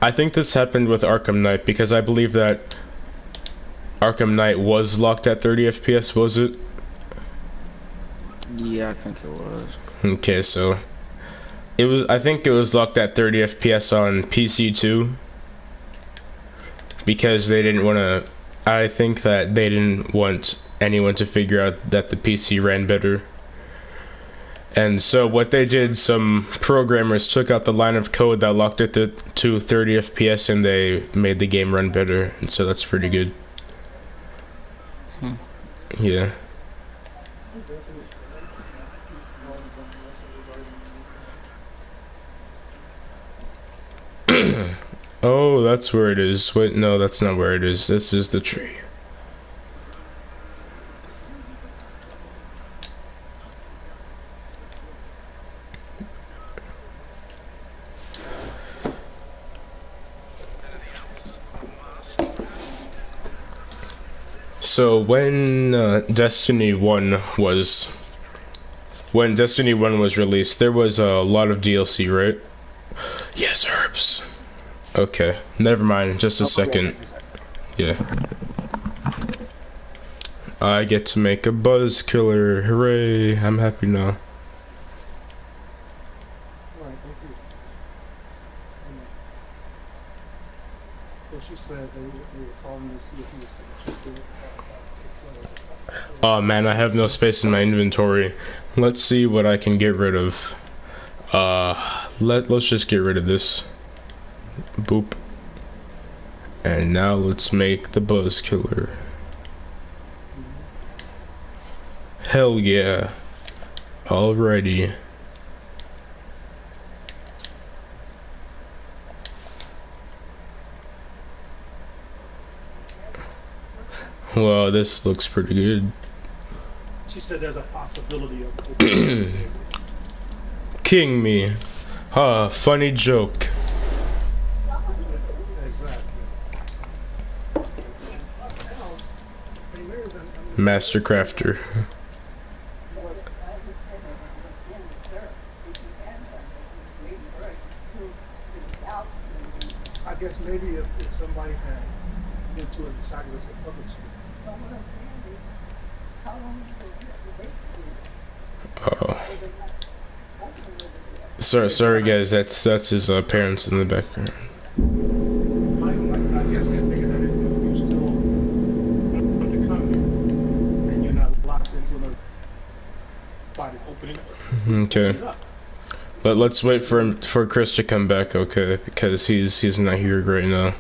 I think this happened with Arkham Knight, because I believe that Arkham Knight was locked at 30 FPS, was it? Yeah, I think it was. Okay, so I think it was locked at 30 FPS on PC too, because they didn't want to. I think that they didn't want anyone to figure out that the PC ran better. And so what they did, some programmers took out the line of code that locked it to 30 FPS, and they made the game run better. And so that's pretty good. Yeah. Oh, that's where it is. Wait, no, that's not where it is. This is the tree. So when Destiny 1 was released, there was a lot of DLC, right? Yes, herbs. Okay, never mind. Just a second. Yeah. I get to make a buzz killer. Hooray! I'm happy now. She said they were calling to see if he was interested. Oh man, I have no space in my inventory. Let's see what I can get rid of. Let's just get rid of this. Boop. And now let's make the buzz killer. Hell yeah. Alrighty. Well, this looks pretty good. She said there's a possibility of King me. Ha, funny joke. Master crafter. I guess maybe if somebody had been to and decided it's a public school. Oh. Sorry guys, that's his parents in the background. I guess they figured that if you still want to come here and you're not locked into another body opening. Okay. But let's wait for Chris to come back, okay? Because he's not here right now.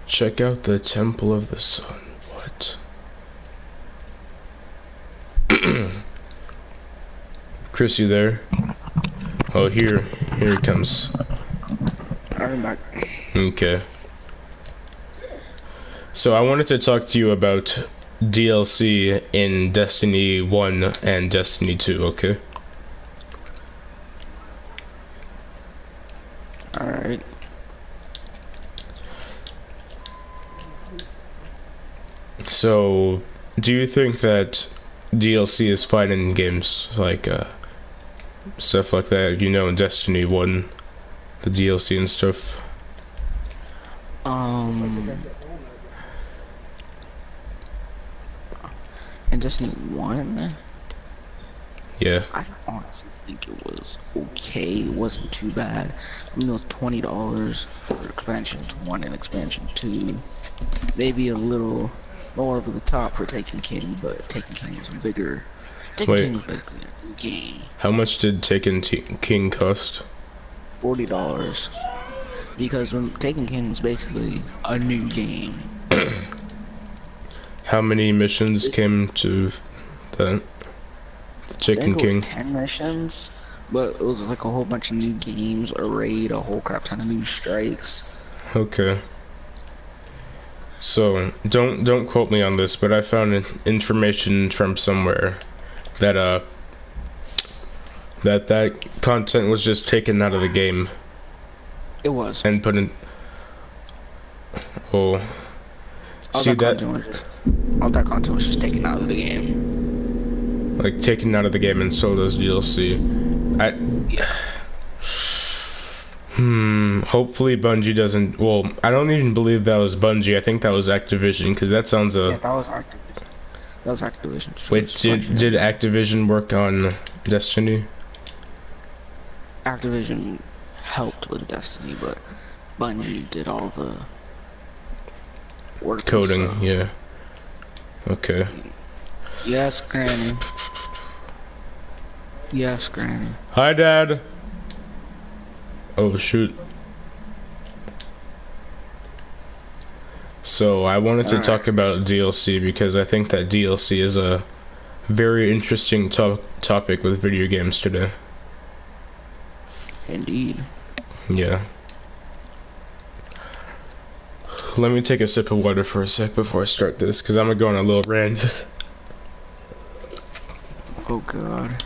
Check out the Temple of the Sun. What? Chris, you there? Oh, here he comes. I'm back. Okay. So I wanted to talk to you about DLC in Destiny 1 and Destiny 2, okay? Alright. So, do you think that DLC is fine in games like stuff like that, you know, in Destiny 1, the DLC and stuff? In Destiny 1? Yeah. I honestly think it was okay. It wasn't too bad. I mean, it was $20 for expansion 1 and expansion 2. Maybe a little more over the top for Taken King, but Taken King was bigger. Taken King was basically a new game. How much did Taken King cost? $40. Because when Taken King was basically a new game. How many missions came to that? Taken King? It was 10 missions, but it was like a whole bunch of new games, a raid, a whole crap ton of new strikes. Okay. So, don't quote me on this, but I found information from somewhere that that content was just taken out of the game. It was. And put in. Oh. See that? All that content was just taken out of the game. Like taken out of the game and sold as DLC. Hopefully Bungie doesn't. Well, I don't even believe that was Bungie. I think that was Activision, because that sounds Yeah, that was Activision. That was Activision. Wait, did Activision work on Destiny? Activision helped with Destiny, but Bungie did all the work. Coding, yeah. Okay. Yes, Granny. Yes, Granny. Hi, Dad. Oh, shoot. So, I wanted to talk about DLC because I think that DLC is a very interesting topic with video games today. Indeed. Yeah. Let me take a sip of water for a sec before I start this, because I'm gonna go on a little rant. Oh god.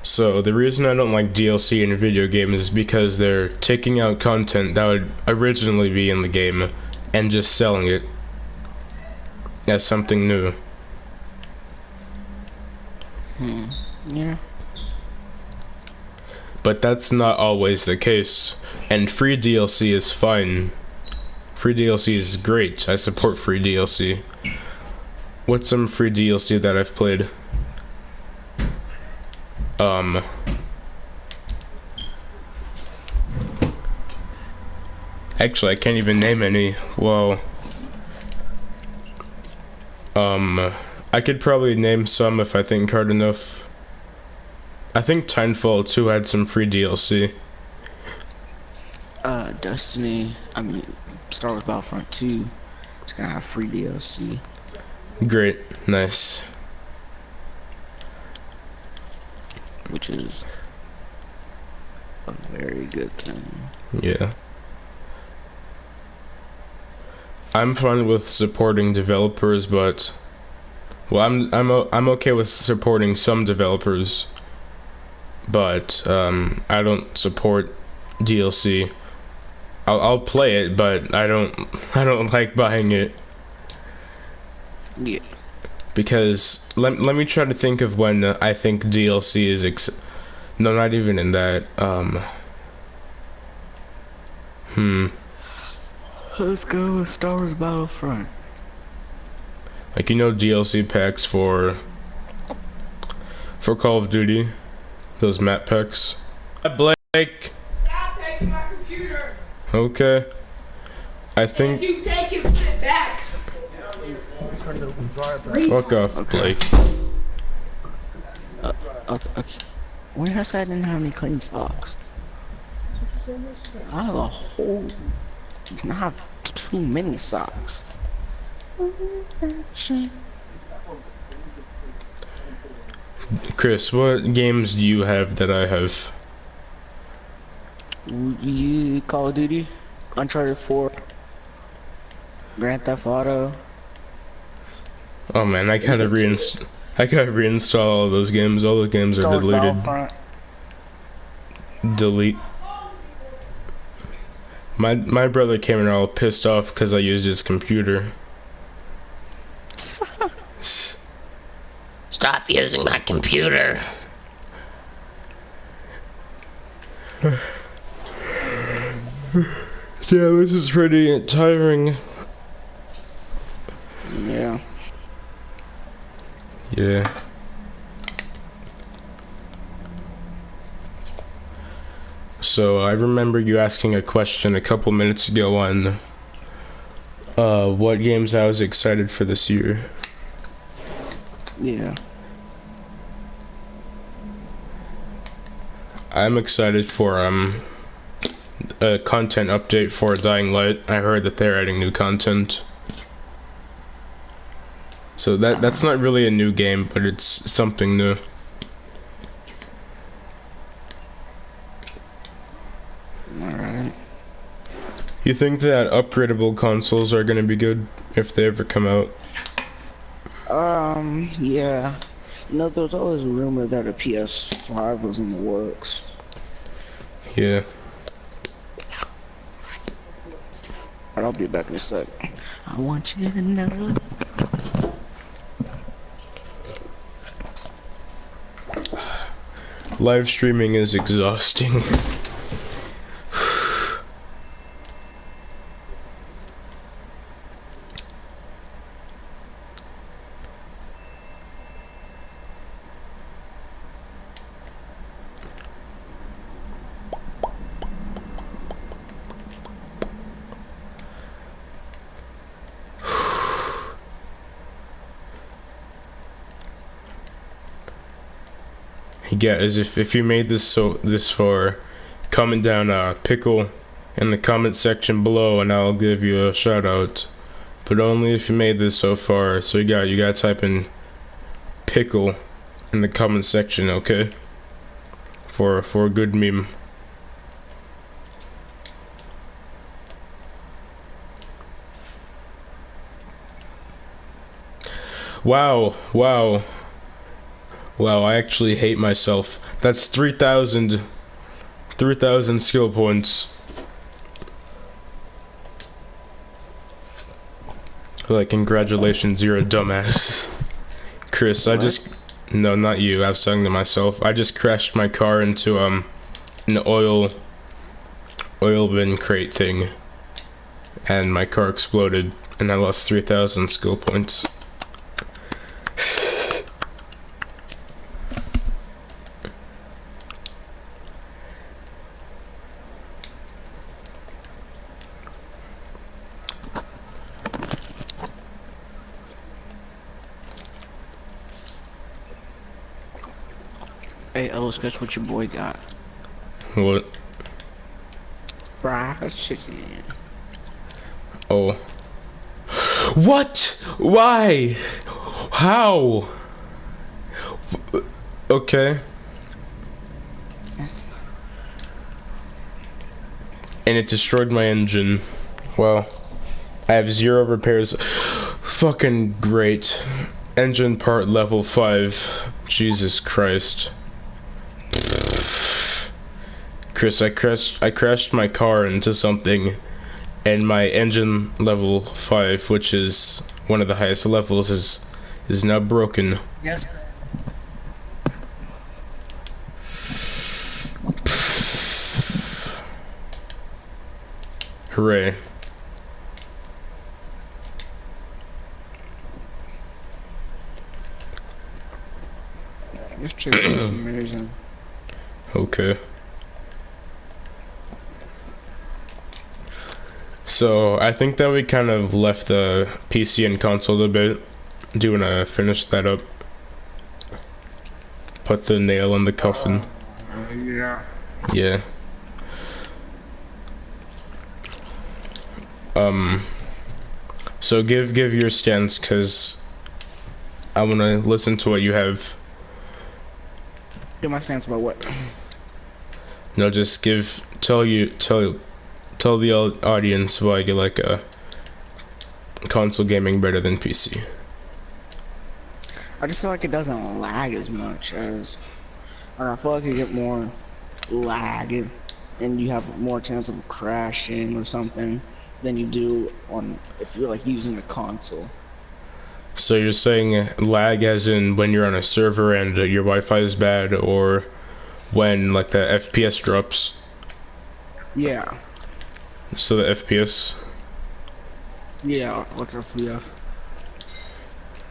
So, the reason I don't like DLC in video games is because they're taking out content that would originally be in the game and just selling it as something new. Yeah. But that's not always the case, and free DLC is fine. Free DLC is great. I support free DLC. What's some free DLC that I've played? Actually, I can't even name any. Well, I could probably name some if I think hard enough. I think Timefall 2 had some free DLC. Destiny, Star Wars Battlefront 2, it's gonna have free DLC. Great, nice. Which is a very good thing. Yeah. I'm fine with supporting developers, but well, I'm okay with supporting some developers, but I don't support DLC. I'll play it, but I don't like buying it. Yeah. Because let me try to think of when I think DLC is no, not even in that. Let's go with Star Wars Battlefront. Like, you know, DLC packs for Call of Duty, those map packs. Blake. Stop taking my computer. Okay. I think. You take it back. Fuck off, Blake. Okay. Where I said I didn't have any clean socks. I have a whole. You can have too many socks. Chris, what games do you have that I have? You Call of Duty, Uncharted 4, Grand Theft Auto. Oh man, I gotta reinstall all those games. All the games Star are Wars deleted. Battlefront. Delete. My brother came in all pissed off because I used his computer. Stop using my computer. Yeah, this is pretty tiring. Yeah. Yeah. So I remember you asking a question a couple minutes ago on what games I was excited for this year. Yeah. I'm excited for a content update for Dying Light. I heard that they're adding new content. So that's not really a new game, but it's something new. Alright. You think that upgradable consoles are gonna be good if they ever come out? Yeah. You know, there was always a rumor that a PS5 was in the works. Yeah. But I'll be back in a sec. I want you to know. Live streaming is exhausting. get is if you made this far, comment down pickle in the comment section below, and I'll give you a shout out. But only if you made this so far. So you gotta type in pickle in the comment section, okay? For a good meme. Wow, I actually hate myself. That's 3,000 skill points. Like, congratulations, you're a dumbass. Chris, no, not you, I was talking to myself. I just crashed my car into an oil bin crate thing, and my car exploded, and I lost 3,000 skill points. Hey, Ellis, guess what your boy got? What? Fried chicken. Oh. What? Why? How? Okay. And it destroyed my engine. Well, I have 0 repairs. Fucking great. Engine part level 5. Jesus Christ. Chris, I crashed my car into something, and my engine level 5, which is one of the highest levels, is now broken. Yes. Hooray. This chicken is amazing. Okay. So, I think that we kind of left the PC and console a bit. Do you wanna finish that up? Put the nail in the coffin. Yeah. Yeah. So give your stance, cause I wanna listen to what you have. Give my stance about what? No, just tell the audience why you like console gaming better than PC. I just feel like it doesn't lag as much as, I feel like you get more lag and you have more chance of crashing or something than you do if you're like using a console. So you're saying lag as in when you're on a server and your Wi-Fi is bad, or when like the FPS drops? Yeah. So the FPS? Yeah, what's FPS?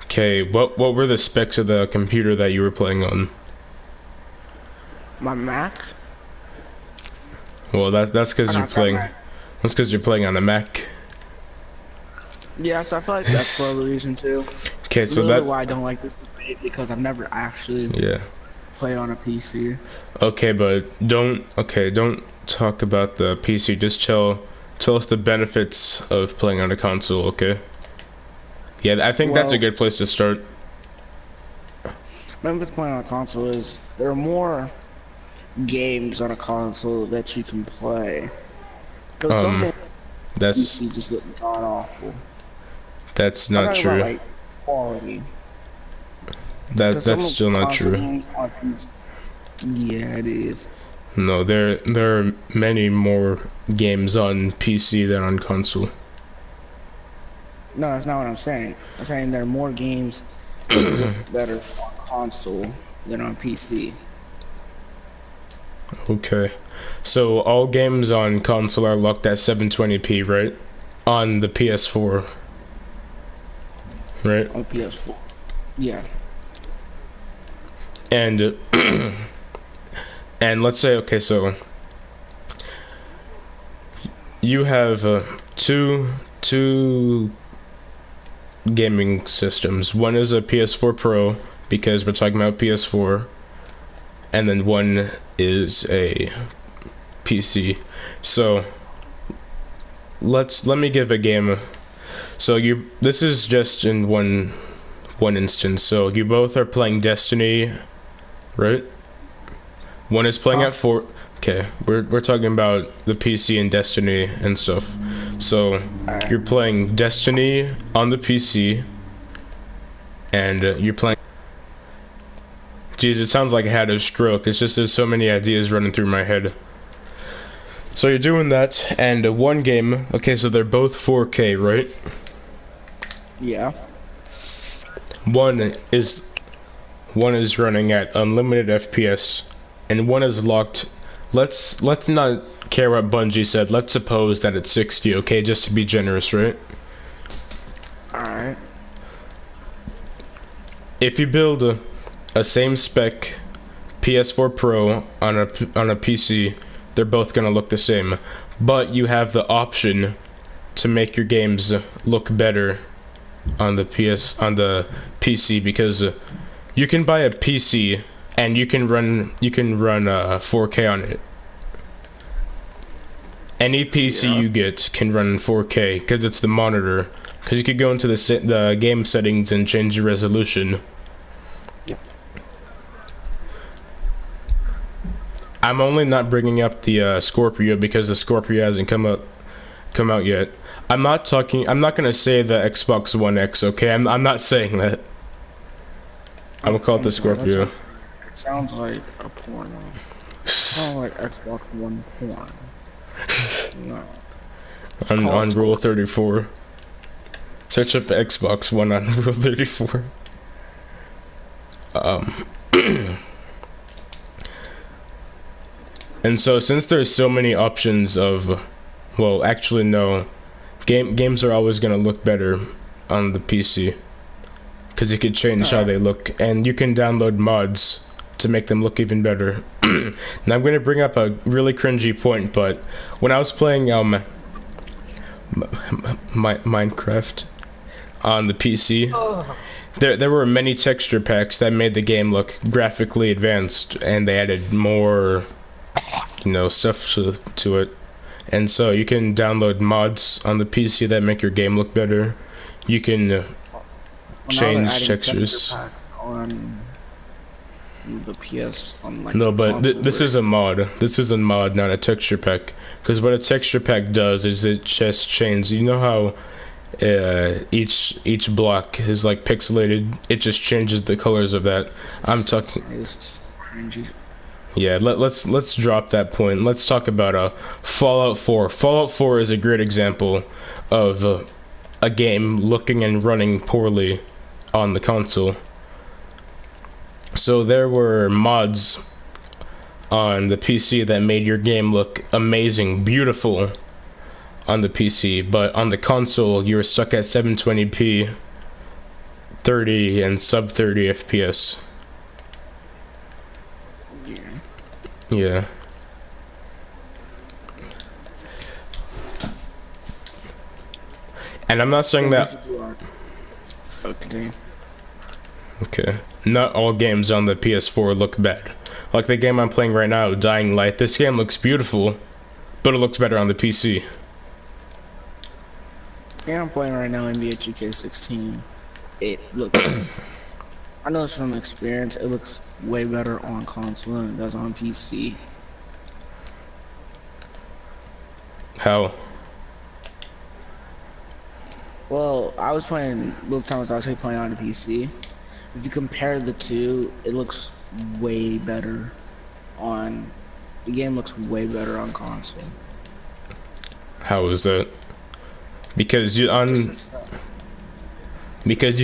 Okay, what were the specs of the computer that you were playing on? My Mac? Well, that's because you're playing. That's because you're playing on a Mac. Yeah, so I feel like that's for the reason too. Okay, so really that why I don't like this debate, because I've never actually played on a PC. Okay, but don't talk about the PC. Just tell us the benefits of playing on a console, okay? Yeah, I think that's a good place to start. Benefits playing on a console is there are more games on a console that you can play. Because some games that's PC just look god awful. That's not true. About, like, quality. That's still not true. Yeah, it is. No, there are many more games on PC than on console. No, that's not what I'm saying. I'm saying there are more games that are on console than on PC. Okay. So all games on console are locked at 720p, right? On the PS4. Right? On PS4. Yeah. And and let's say, okay, so you have two gaming systems. One is a PS4 Pro, because we're talking about PS4, and then one is a PC. So let me give a game. So this is just in one instance. So you both are playing Destiny, right? One is playing at 4. Okay, we're talking about the PC and Destiny and stuff. So you're playing Destiny on the PC, and you're playing. Jeez, it sounds like I had a stroke. It's just there's so many ideas running through my head. So you're doing that, and one game. Okay, so they're both 4K, right? Yeah. One is running at unlimited FPS, and one is locked. Let's not care what Bungie said. Let's suppose that it's 60, okay, just to be generous, right? Alright. If you build a same spec PS4 Pro on a PC, they're both gonna look the same. But you have the option to make your games look better on the PC, because you can buy a PC and you can run 4K on it. Any PC you get can run 4K because it's the monitor. Because you could go into the game settings and change the resolution. Yep. I'm only not bringing up the Scorpio because the Scorpio hasn't come out yet. I'm not gonna say the Xbox One X, okay? I'm not saying that. I'm gonna call it the Scorpio. It sounds like a porno. Sounds like Xbox One porn. No. On Rule 34. Search up Xbox One on Rule 34. And so since there's so many options of, well, actually no, games are always gonna look better on the PC, because you could change how they look, and you can download mods to make them look even better. Now I'm gonna bring up a really cringy point, but when I was playing Minecraft on the PC, there were many texture packs that made the game look graphically advanced, and they added more, stuff to it. And so you can download mods on the PC that make your game look better. You can change textures. On the PS on like no, but this is a mod. This is a mod, not a texture pack. Because what a texture pack does is it just changes. You know how each block is like pixelated? It just changes the colors of that. I'm talking. Yeah, let's drop that point. Let's talk about Fallout 4. Fallout 4 is a great example of a game looking and running poorly on the console. So there were mods on the PC that made your game look amazing, beautiful on the PC, but on the console you were stuck at 720p, 30 and sub 30 FPS. Yeah. And I'm not saying that. Okay. Not all games on the PS4 look bad. Like the game I'm playing right now, Dying Light. This game looks beautiful, but it looks better on the PC. The game I'm playing right now, NBA 2K16, it looks. I know it's from experience. It looks way better on console than it does on PC. How? Well, I was playing little times. I was playing on the PC. If you compare the two, it looks way better on. The game looks way better on console. How is that? Because you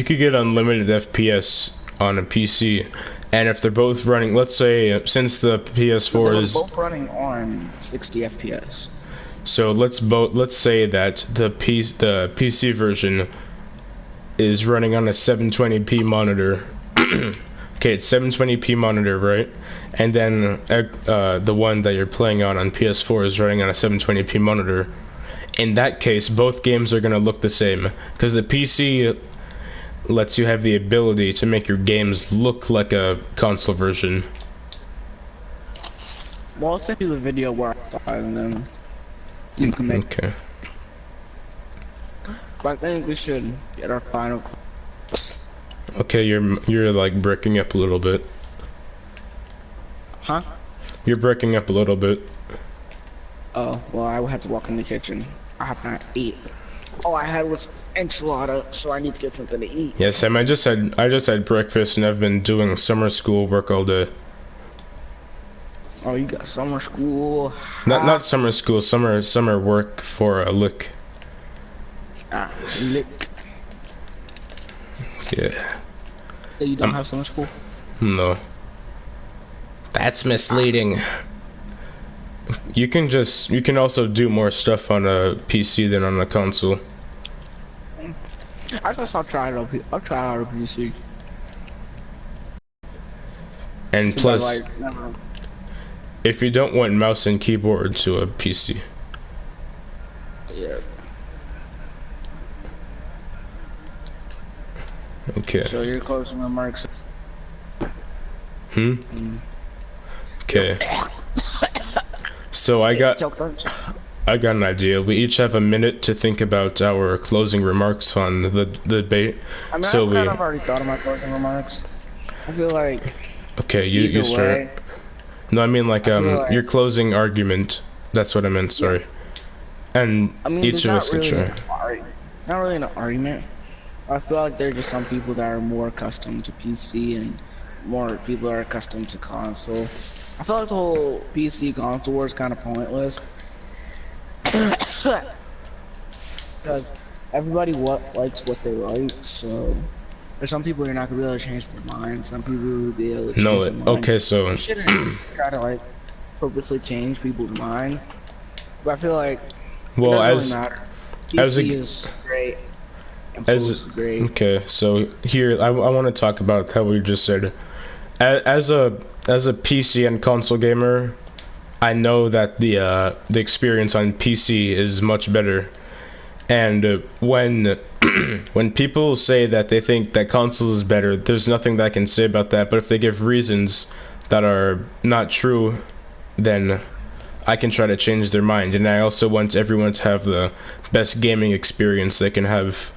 could get unlimited FPS on a PC, and if they're both running, let's say since the PS4 is both running on 60 FPS. So let's say that the PC version is running on a 720p monitor. Okay, it's 720p monitor, right? And then the one that you're playing on PS4 is running on a 720p monitor. In that case, both games are gonna look the same, because the PC lets you have the ability to make your games look like a console version. Well, I'll send you the video where I saw it, and then you can make. Okay. But I think we should get our final. Okay, you're like breaking up a little bit. Huh? You're breaking up a little bit. Oh, well, I had to walk in the kitchen. I have not eaten. All I had was enchilada, so I need to get something to eat. Yeah, Sam, I just had breakfast and I've been doing summer school work all day. Oh, you got summer school. Not summer school, summer work for a lick. Lick. Yeah. So you don't have summer school? No. That's misleading. You can also do more stuff on a PC than on a console. I guess I'll try it on a PC. And Since plus, I never. if you don't want mouse and keyboard to a PC. Yeah. Okay. So your closing remarks. Okay. So I got an idea. We each have a minute to think about our closing remarks on the debate. I mean, So I've kind of already thought of my closing remarks. I feel like. Okay, you either start. way, No, I mean like like your closing argument. That's what I meant. Sorry. And I mean, each of us can try. Not really an argument. I feel like there are just some people that are more accustomed to PC and more people are accustomed to console. I feel like the whole PC console war is kind of pointless. Because everybody likes what they like, so there's some people you're not gonna be able to change their mind. Some people will be able to change their mind. Okay, so You shouldn't try to like purposely change people's minds. But I feel like well, it as doesn't really matter. as PC a- is great. Console is great. okay, so here I want to talk about how we just said. As a PC and console gamer, I know that the experience on PC is much better. And when when people say that they think that console is better, there's nothing that I can say about that. But if they give reasons that are not true, then I can try to change their mind. And I also want everyone to have the best gaming experience they can have.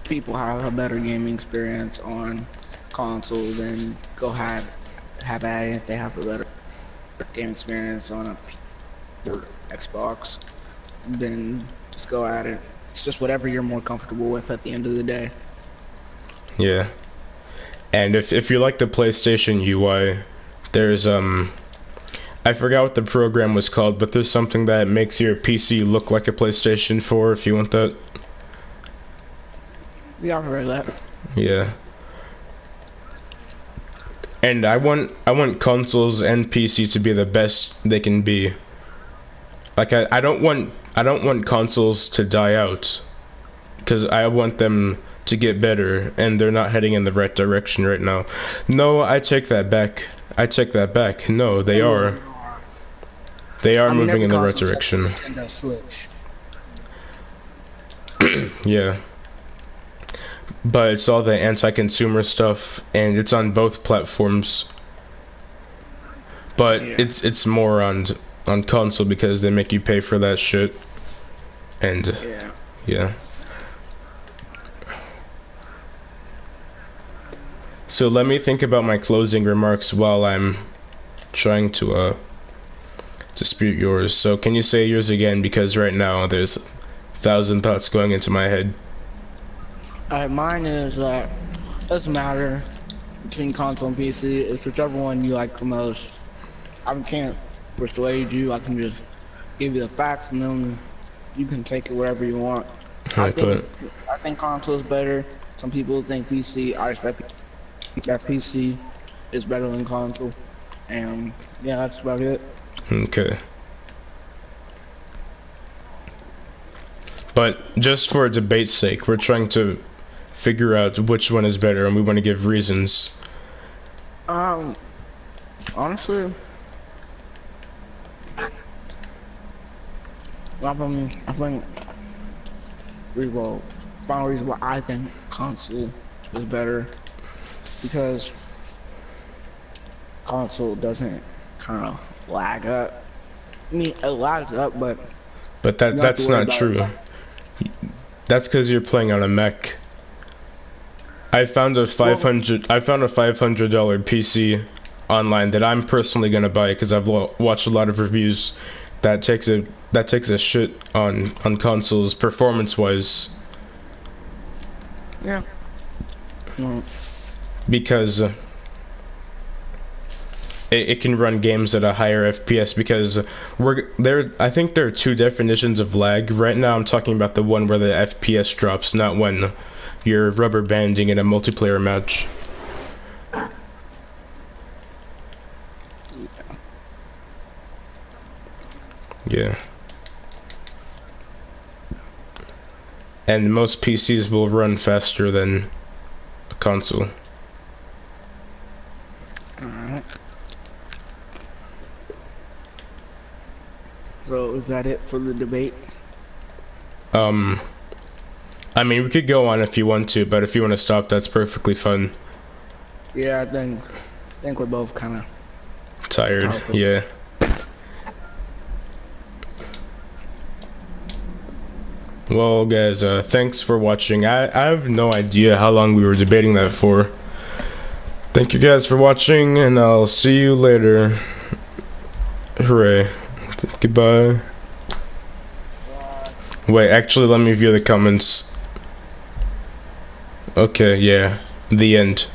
People have a better gaming experience on console, then go have at it if they have a better game experience on a or Xbox. Then just go at it. It's just whatever you're more comfortable with at the end of the day. Yeah. And if you like the PlayStation UI, there's I forgot what the program was called, but there's something that makes your PC look like a PlayStation 4 if you want that. Yeah, I've heard that. Yeah. And I want consoles and PC to be the best they can be. Like I don't want consoles to die out, because I want them to get better, and they're not heading in the right direction right now. No, I take that back. No, they are. They are moving in the right direction. Nintendo Switch. Yeah. But it's all the anti-consumer stuff, and it's on both platforms. But Yeah. it's more on console because they make you pay for that shit. And Yeah. yeah. So let me think about my closing remarks while I'm trying to dispute yours. So can you say yours again, because right now there's 1,000 thoughts going into my head. Mine is that it doesn't matter between console and PC. It's whichever one you like the most. I can't persuade you. I can just give you the facts, and then you can take it wherever you want. I think console is better. Some people think PC. I respect that PC is better than console. And yeah, that's about it. Okay. But just for debate's sake, we're trying to figure out which one is better, and we want to give reasons. Honestly, I think final reason why I think console is better, because console doesn't kind of lag up. I mean, it lags up, but But you don't have that's to worry not about true. it. That's because you're playing on a mech. I found a $500 PC online that I'm personally gonna buy because I've watched a lot of reviews that takes a shit on consoles performance wise. Yeah. Well, Because it can run games at a higher FPS because I think there are two definitions of lag. Right now I'm talking about the one where the FPS drops, not when you're rubber banding in a multiplayer match. Yeah. And most PCs will run faster than a console. alright. So is that it for the debate? I mean, we could go on if you want to, but if you want to stop, that's perfectly fun. Yeah, I think we're both kind of Tired, Okay. yeah. Well, guys, thanks for watching. I have no idea how long we were debating that for. Thank you guys for watching, and I'll see you later. Hooray. Goodbye. Wait, actually, let me view the comments. Okay, yeah. The end.